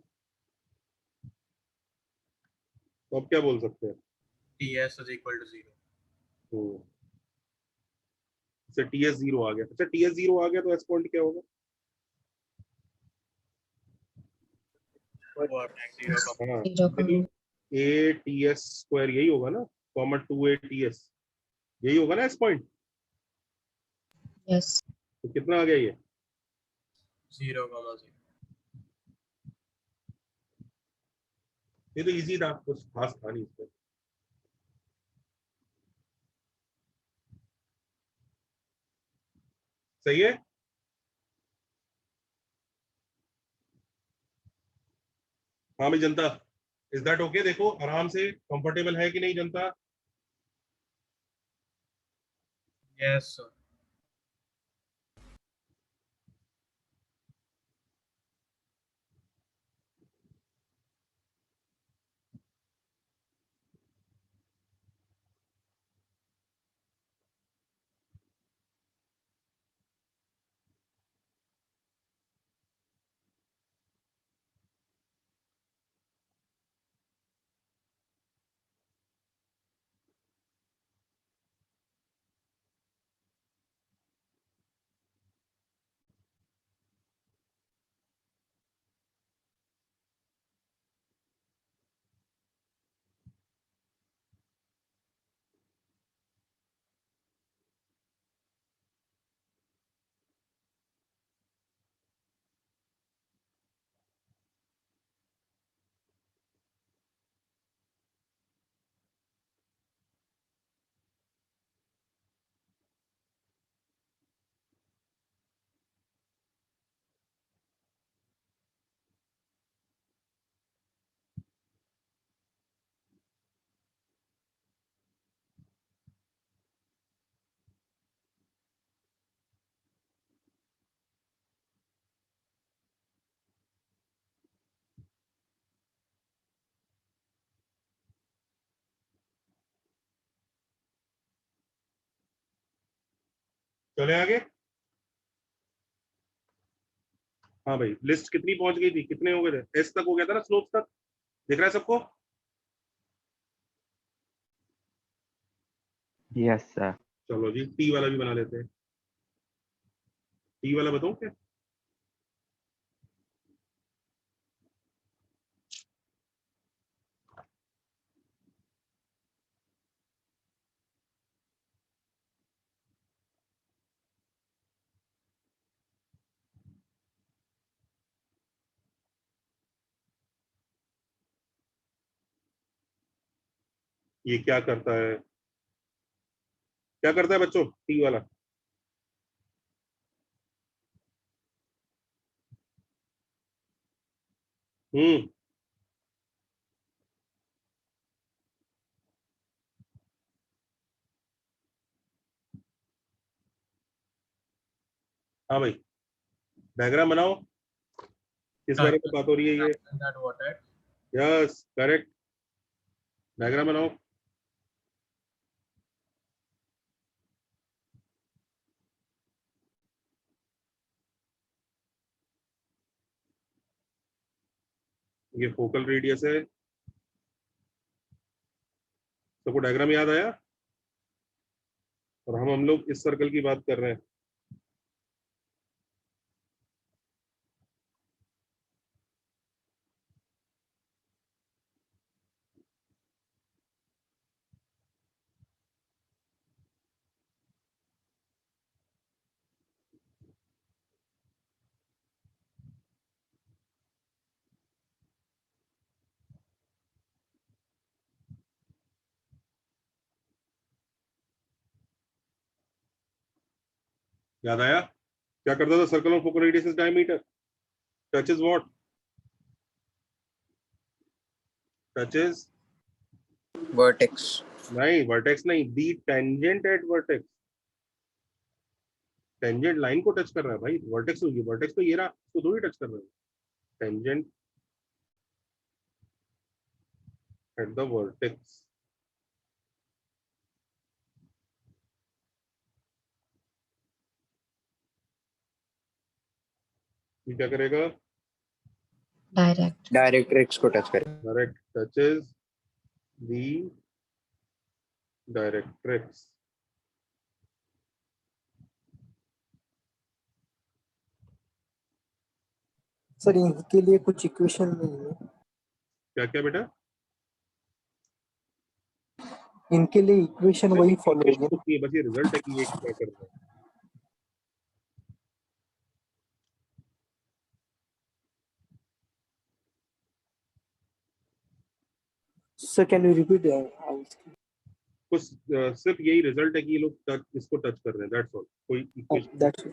तो अब क्या बोल सकते हैं? TS is equal to 0। अच्छा, टीएस 0 आ गया। अच्छा, टीएस 0 आ गया तो एस पॉइंट क्या होगा? हाँ, देखो ए टी एस स्क्वायर यही होगा ना, कॉमा 2a ts, यही होगा ना एस पॉइंट। Yes. तो कितना आ गया ये? 0,0। ये तो इजी था, कुछ खास था नहीं इसमें। सही है। हाँ भाई जनता, इज दैट ओके? देखो आराम से, कंफर्टेबल है कि नहीं जनता? Yes sir. चले आगे। हाँ भाई, लिस्ट कितनी पहुंच गई थी? कितने हो गए थे? एस तक हो गया था ना, स्लोप तक। दिख रहा है सबको? Yes, sir. चलो जी, टी वाला भी बना लेते हैं। टी वाला बताऊं क्या? ये क्या करता है? क्या करता है बच्चों टी वाला? हम्म, हाँ भाई, डायग्राम बनाओ। किस बारे में बात हो रही है ये? That vortex. Yes correct, diagram बनाओ। ये फोकल रेडियस है, सबको डायग्राम याद आया? और हम लोग इस सर्कल की बात कर रहे हैं। याद आया? क्या करता था circle of focal radius is diameter? Touches what? Touches vertex. नहीं, वर्टेक्स नहीं, the tangent at vertex. Tangent line को टच कर रहा है भाई, वर्टेक्स होगी, वर्टेक्स तो ये रहा, उसको थोड़ी टच कर रहा है। Tangent at the vertex. ये क्या करेगा? डायरेक्ट्रिक्स को टच करें। डायरेक्ट टचेस दी डायरेक्ट्रिक्स। सर इनके लिए कुछ इक्वेशन नहीं है? क्या क्या बेटा? इनके लिए इक्वेशन वही फॉलो होगी? होती है, बस ये रिजल्ट है कि ये क्या कर रहा है। Sir can you repeat? कुछ सिर्फ यही रिजल्ट है कि ये लोग इसको टच कर रहे हैं, दैट्स ऑल, कोई इक्वेशन। दैट्स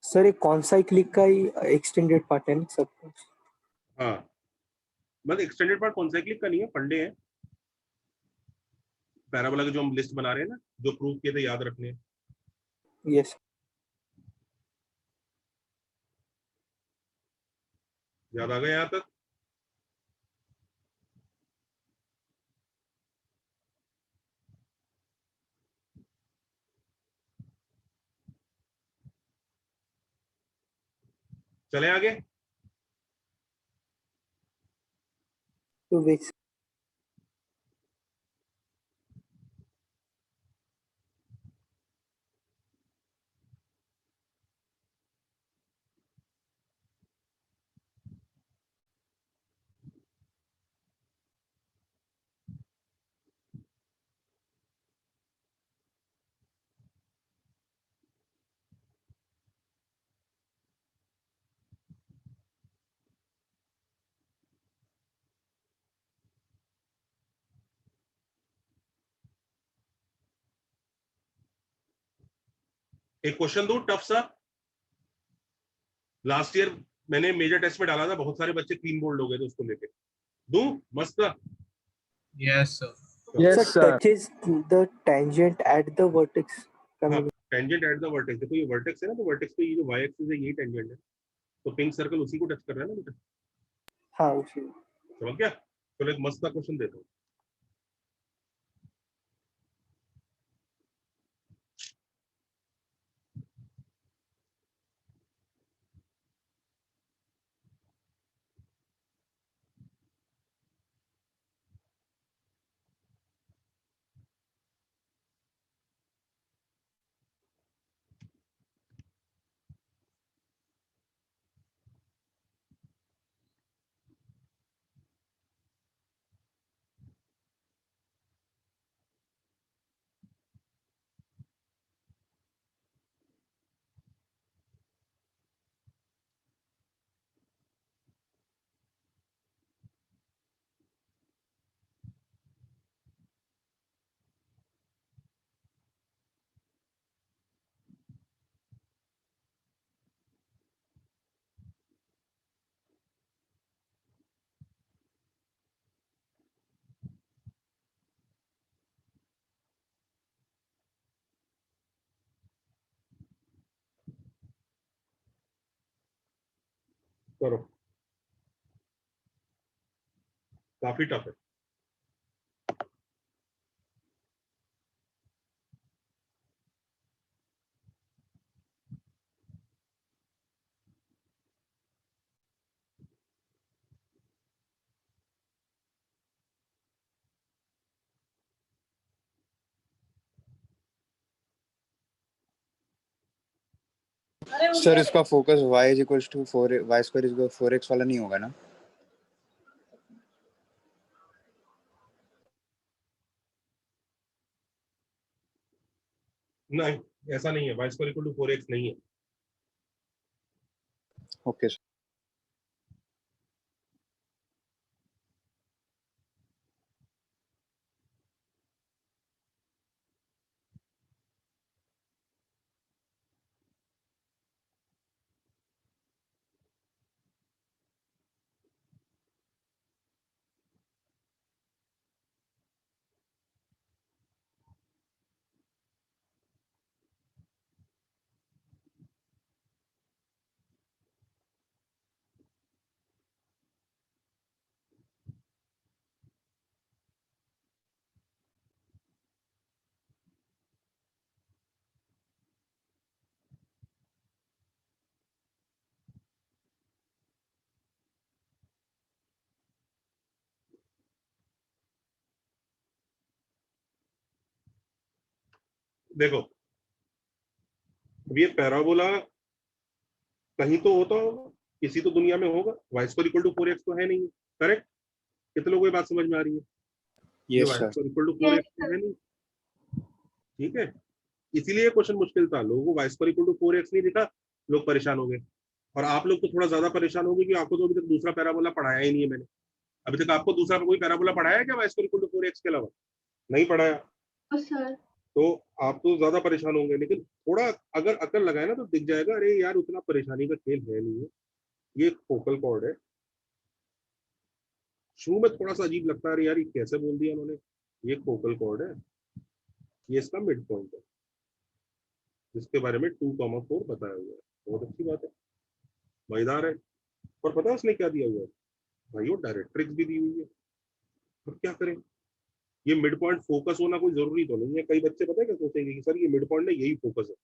सर एक कौन सा क्लिक का ही एक्सटेंडेड पार्ट है ना सब कुछ? हाँ, मतलब एक्सटेंडेड पार्ट कौन सा क्लिक का नहीं है, फंडे हैं। पैराबोला की जो हम लिस्ट बना रहे हैं ना, जो प्रूव किए थे, याद रखने। यस। याद आ गया यहाँ तक? चले आगे। तो वेक्स एक क्वेश्चन दो टफ सा। लास्ट ईयर मैंने मेजर टेस्ट में डाला था, बहुत सारे बच्चे क्लीन बोल्ड हो गए थे उसको लेके। दूं मस्त था। Yes, sir. Sir touches the tangent at the vertex. हाँ, टेंजेंट एट द वर्टेक्स। देखो ये वर्टेक्स है ना, तो वर्टेक्स पे ये जो वाई एक्सिस है, यही टेंजेंट है, तो पिंक सर्कल उसी को टच कर रहा है ना बेटा। हाँ उसी। समझ गया? चलो एक मस्त का क्वेश्चन देता हूँ। करो, काफी टफ है। सर इसका focus y is equals to 4 y square is equal 4x वाला नहीं होगा ना? नहीं, ऐसा नहीं है, y square equal to 4x नहीं है। Okay sir. देखो, अब ये पैराबोला कहीं तो होता होगा, किसी तो दुनिया में होगा। y square equal to 4x तो है नहीं, करेक्ट? कितने लोगों को ये बात समझ में आ रही है? ये yes y sir. Square equal to 4x तो है नहीं, ठीक है? इसीलिए क्वेश्चन मुश्किल था। लोगों को y square equal to 4x नहीं दिखा, लोग परेशान हो गए। और आप लोग तो थोड़ा ज्यादा परेशान हो गए कि आपको तो अभी तक दूसरा पैराबोला पढ़ाया ही नहीं है मैंने। अभी तक आपको दूसरा कोई पैराबोला पढ़ाया है क्या y square equal to 4x के अलावा? नहीं पढ़ाया। तो सर तो आप तो ज्यादा परेशान होंगे, लेकिन थोड़ा अगर अकल लगाए ना तो दिख जाएगा, अरे यार उतना परेशानी का खेल है नहीं है। ये फोकल कॉर्ड है। शुरू में थोड़ा सा अजीब लगता है, अरे यार ये कैसे बोल दिया उन्होंने। ये फोकल कॉर्ड है, ये इसका मिड पॉइंट है, जिसके बारे में 2,4 बताया हुआ है। बहुत अच्छी बात है, मजेदार है। और पता है उसने क्या दिया हुआ है भाई? वो डायरेक्ट्रिक्स भी दी हुई है। अब क्या करें? ये मिड पॉइंट फोकस होना कोई जरूरी तो नहीं है। कई बच्चे पता है क्या सोचेंगे कि सर ये मिड पॉइंट है, यही फोकस है।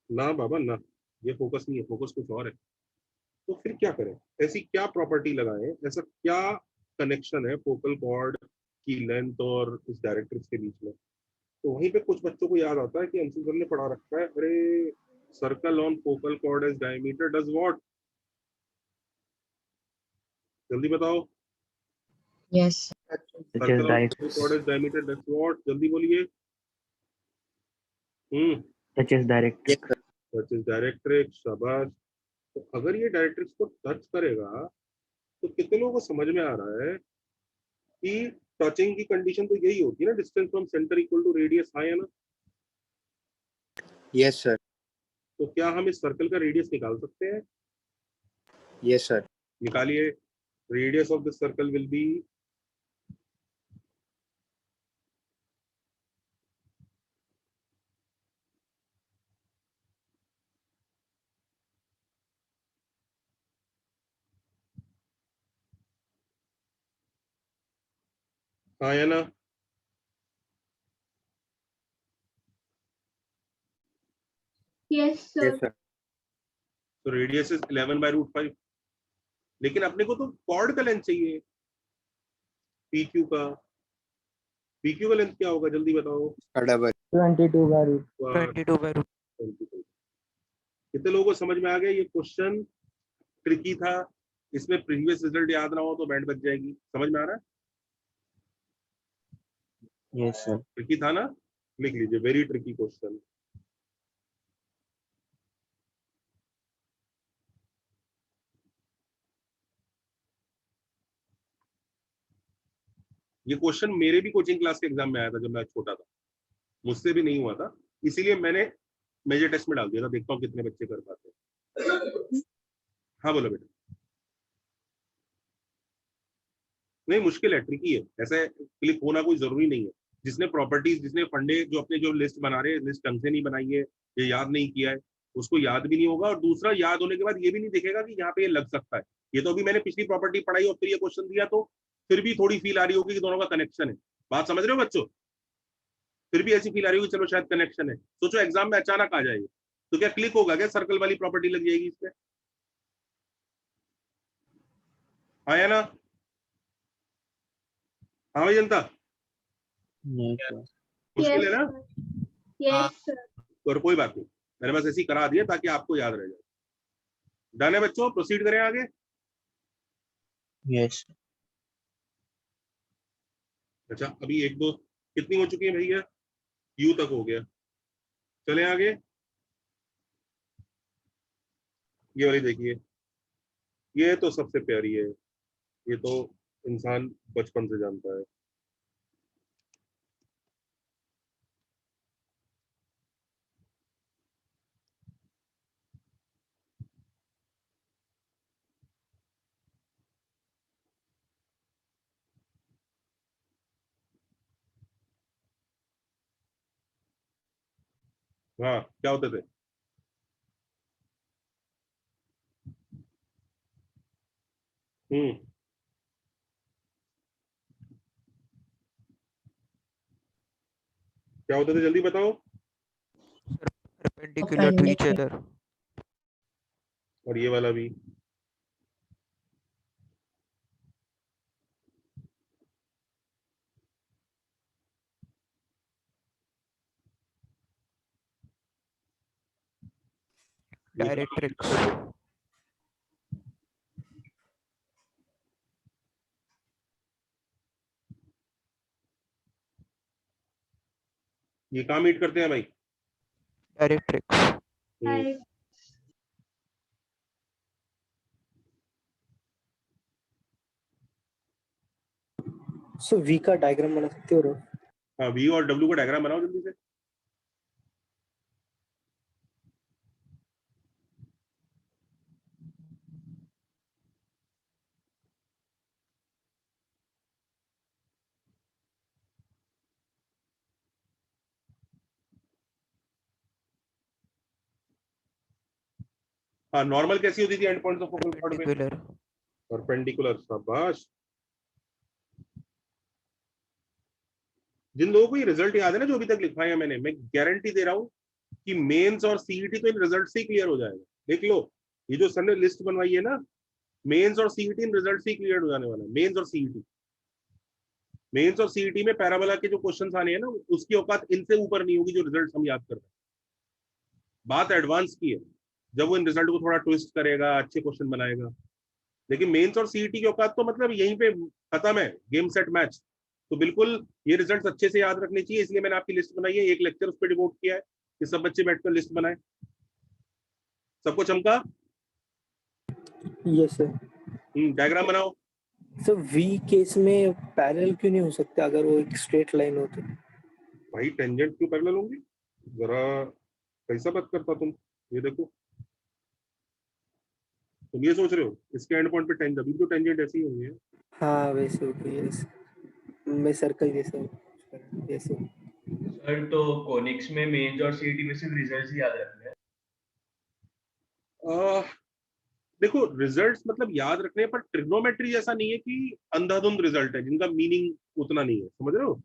ना बाबा ना, ये फोकस नहीं है, फोकस कुछ और है। तो फिर क्या करें? ऐसी क्या प्रॉपर्टी लगाएं, ऐसा क्या कनेक्शन है फोकल कॉर्ड की लेंथ और इस डायरेक्ट्रिक्स के बीच में? तो वहीं पे कुछ बच्चों को याद आता है कि अंशु सर ने पढ़ा रखा है, अरे circle on focal chord as diameter does what? जल्दी बताओ। Yes circle on focal chord as diameter does what? जल्दी बोलिए। Touches directrix. Touch is directrix, शाबाश। तो अगर ये डायरेक्ट्रिक्स को टच करेगा तो कितने लोगों को समझ में आ रहा है कि टचिंग की कंडीशन तो यही होती है ना, distance from centre equal to radius, हाँ या ना? Yes sir. तो क्या हम इस सर्कल का रेडियस निकाल सकते हैं? Yes sir. निकालिए। Radius of this circle will be हाँ या ना? Yes sir. Yes sir. तो रेडियस इज 11/√5। लेकिन अपने को तो कॉर्ड का लेंथ चाहिए, PQ का। PQ का लेंथ क्या होगा जल्दी बताओ? डबल 22/√22 कितने लोगों को समझ में आ गया? ये क्वेश्चन ट्रिकी था, इसमें प्रीवियस रिजल्ट याद ना हो तो बैंड बच जाएगी। समझ में आ रहा है? Yes sir. ट्रिकी था ना? लिख लीजिए, वेरी ट्रिकी क्वेश्चन। ये क्वेश्चन मेरे भी कोचिंग क्लास के एग्जाम में आया था जब मैं छोटा था, मुझसे भी नहीं हुआ था, इसीलिए मैंने मेजर टेस्ट में डाल दिया था। देखता हूँ कितने बच्चे कर पाते हैं। हाँ बोलो बेटा। नहीं, मुश्किल है, ट्रिकी है, ऐसे क्लिक होना कोई जरूरी नहीं है। जिसने प्रॉपर्टीज, जिसने फंडे, जो अपने जो लिस्ट बना रहे हैं, लिस्ट ढंग से नहीं बनाई है, ये याद नहीं किया है, उसको याद भी नहीं होगा, और दूसरा याद होने के बाद ये भी नहीं दिखेगा कि यहाँ पे ये लग सकता है। ये तो अभी मैंने पिछली प्रॉपर्टी पढ़ाई और फिर ये क्वेश्चन दिया, तो फिर भी थोड़ी फील आ रही होगी कि दोनों का कनेक्शन है। बात समझ रहे हो बच्चों? फिर भी ऐसी फील आ रही होगी चलो शायद कनेक्शन है। सोचो एग्जाम में अचानक आ जाएगी तो क्या क्लिक होगा क्या? सर्कल वाली प्रॉपर्टी लग जाएगी इसमें, आया ना? हाँ भाई जनता, Yes, sir. मुश्किल है ना? Yes sir. और कोई बात नहीं, मैंने बस ऐसे ही करा दिया ताकि आपको याद रह जाए। डन है बच्चों, प्रोसीड करें आगे। Yes. अच्छा अभी एक दो कितनी हो चुकी है भैया? यू तक हो गया, चलें आगे। ये वाली देखिए, ये तो सबसे प्यारी है, ये तो इंसान बचपन से जानता है। हाँ क्या होते थे? हम्म, क्या होते थे जल्दी बताओ। perpendicular to each other. और ये वाला भी Directrix. ये कहाँ मीट करते हैं भाई? Directrix. हम्म, सो वी का डायग्राम बना सकते हो? हाँ वी और डब्ल्यू का डायग्राम बनाओ जल्दी से। हाँ नॉर्मल कैसी होती थी and points of focal point में? Perpendicular. परपेंडिकुलर, शाबाश। जिन लोगों को ये रिजल्ट याद है ना जो अभी तक लिखवाए हैं मैंने, मैं गारंटी दे रहा हूँ कि मेंस और सीईटी तो इन रिजल्ट से ही क्लियर हो जाएगा। देख लो ये जो सर ने लिस्ट बनवाई है ना, मेंस और सीईटी इन रिजल्ट से ही क्लियर हो जाने वाला है। मेंस और सीईटी, मेंस और सीईटी में पैराबोला के जो क्वेश्चंस आने हैं ना, उसकी औकात इनसे ऊपर नहीं होगी जो रिजल्ट हम याद कर रहे हैं। बात एडवांस की है, जब वो इन रिजल्ट को थोड़ा ट्विस्ट करेगा, अच्छे क्वेश्चन बनाएगा। लेकिन मेंस और सीईटी की औकात तो मतलब यहीं पे खत्म है, गेम सेट मैच। तो बिल्कुल ये रिजल्ट्स अच्छे से याद रखने चाहिए, इसलिए मैंने आपकी लिस्ट बनाई है, एक लेक्चर उस पर डिवोट किया है कि सब बच्चे बैठकर लिस्ट बनाए। सबको चमका? Yes sir. डायग्राम बनाओ। सर वी केस में पैरेलल क्यों नहीं हो सकते अगर वो एक स्ट्रेट लाइन हो तो? भाई टेंजेंट क्यों पैरेलल होंगी? जरा कैसा बात करता तुम? ये देखो, तुम ये सोच रहे हो इसके एंड पॉइंट पे टेंजेंट, अभी तो टेंजेंट ऐसी ही होंगी। हाँ वैसे हो गई, यस। मैं सर्कल जैसे जैसे। सर तो कोनिक्स में मेंस और सीईटी में सिर्फ रिजल्ट्स ही याद रखने हैं। देखो रिजल्ट्स मतलब याद रखने, पर ट्रिग्नोमेट्री जैसा नहीं है कि अंधाधुंध रिजल्ट है जिनका मीनिंग उतना नहीं है, समझ रहे हो?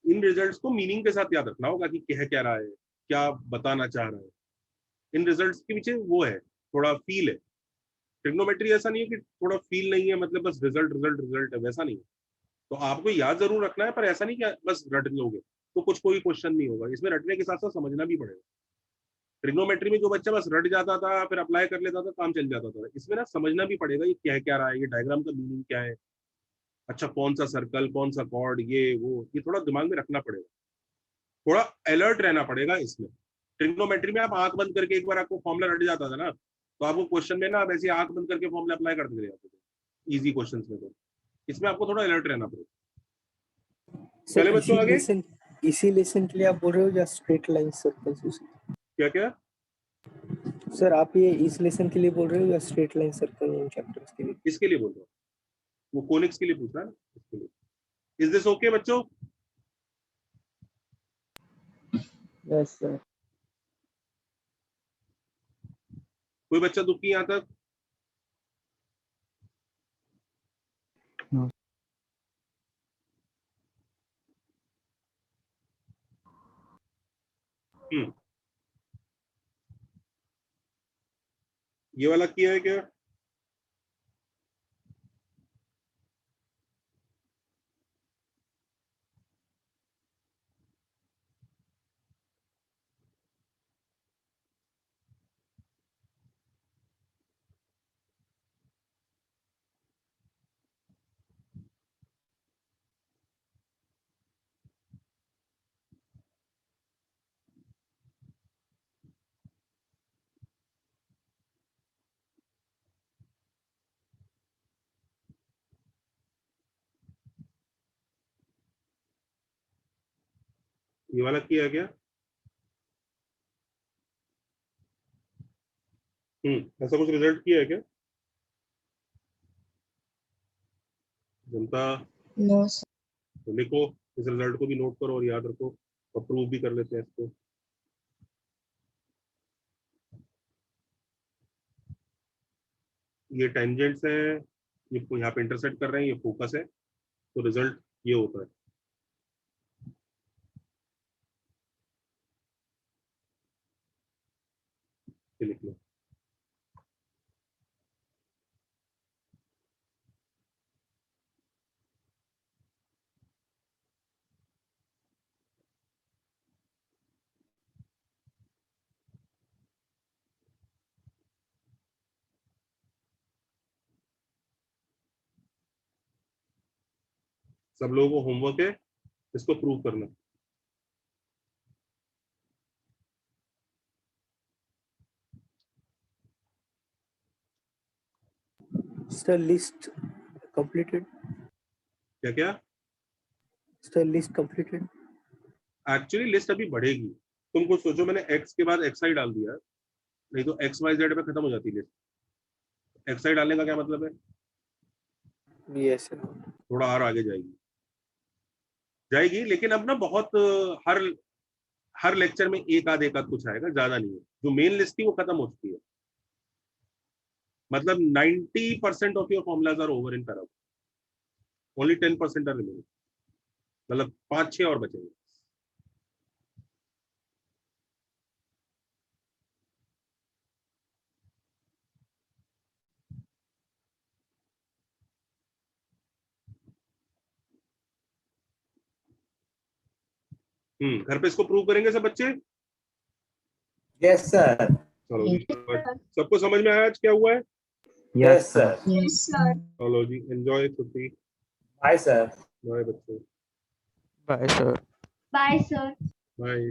इन रिजल्ट्स को मीनिंग के साथ याद रखना होगा कि कह क्या रहा है, क्या बताना चाह रहा है। इन रिजल्ट्स के पीछे वो है, थोड़ा फील है। ट्रिग्नोमेट्री ऐसा नहीं है कि थोड़ा फील नहीं है मतलब बस रिजल्ट रिजल्ट रिजल्ट है, वैसा नहीं है। तो आपको याद जरूर रखना है, पर ऐसा नहीं कि बस रट लोगे तो कुछ कोई क्वेश्चन नहीं होगा। इसमें रटने के साथ साथ समझना भी पड़ेगा। ट्रिग्नोमेट्री में जो बच्चा बस रट जाता था फिर अप्लाई कर लेता था, काम चल जाता था। इसमें ना समझना भी पड़ेगा ये कह क्या रहा है, ये डायग्राम का मीनिंग क्या है, अच्छा कौन सा सर्कल कौन सा कॉर्ड, ये थोड़ा दिमाग में रखना पड़ेगा, थोड़ा अलर्ट रहना पड़ेगा इसमें। ट्रिग्नोमेट्री में आप आंख बंद करके, एक बार आपको फॉर्मूला रट जाता था ना, तो आपको क्वेश्चन में ना आप ऐसे आंख बंद करके फॉर्मूला अप्लाई करते जाते थे इजी क्वेश्चंस में। तो इसमें आपको थोड़ा अलर्ट रहना पड़ेगा। चले बच्चों आगे। इसी लेसन के लिए आप बोल रहे हो या स्ट्रेट लाइन सर्कल्स? क्या क्या सर आप ये इस लेसन के लिए बोल रहे हो या स्ट्रेट लाइन सर्कल इन चैप्टर्स के लिए? इसके लिए बोल रहा हूँ, वो कोनिक्स के लिए पूछ रहा है ना, इसके लिए। इज दिस ओके बच्चों? Yes, sir. कोई बच्चा दुखी यहाँ तक? No. ये वाला किया है क्या? ये वाला किया है क्या? ऐसा कुछ रिजल्ट किया है क्या जनता? नो तो लिखो, इस रिजल्ट को भी नोट करो और याद रखो और प्रूव भी कर लेते हैं इसको। ये टेंजेंट्स है, ये यहाँ पे इंटरसेक्ट कर रहे हैं, ये फोकस है, तो रिजल्ट ये होता है। ये लिख लो। सब लोगों को होमवर्क है, इसको प्रूव करना। Sir, list completed. क्या क्या? Sir, list completed. Actually list अभी बढ़ेगी। तुम कुछ सोचो, मैंने एक्स के बाद एक्स आई डाल दिया, नहीं तो एक्स वाई जेड पे खत्म हो जाती लिस्ट। एक्स आई डालने का क्या मतलब है? Yes, sir. थोड़ा और आगे जाएगी जाएगी, लेकिन अब ना बहुत हर लेक्चर में एक आध कुछ आएगा, ज्यादा नहीं है। जो मेन लिस्ट थी वो खत्म हो चुकी है, मतलब 90% of your formulas are over in para, only 10% are remaining, मतलब 5-6 और बचेंगे। घर पे इसको प्रूव करेंगे सब बच्चे? Yes sir. चलो जी, सबको समझ में आया आज क्या हुआ है? Yes sir. सर। चलो जी, एंजॉय छुट्टी। Bye sir. बाय बच्चों। Bye, sir. Bye sir. Bye.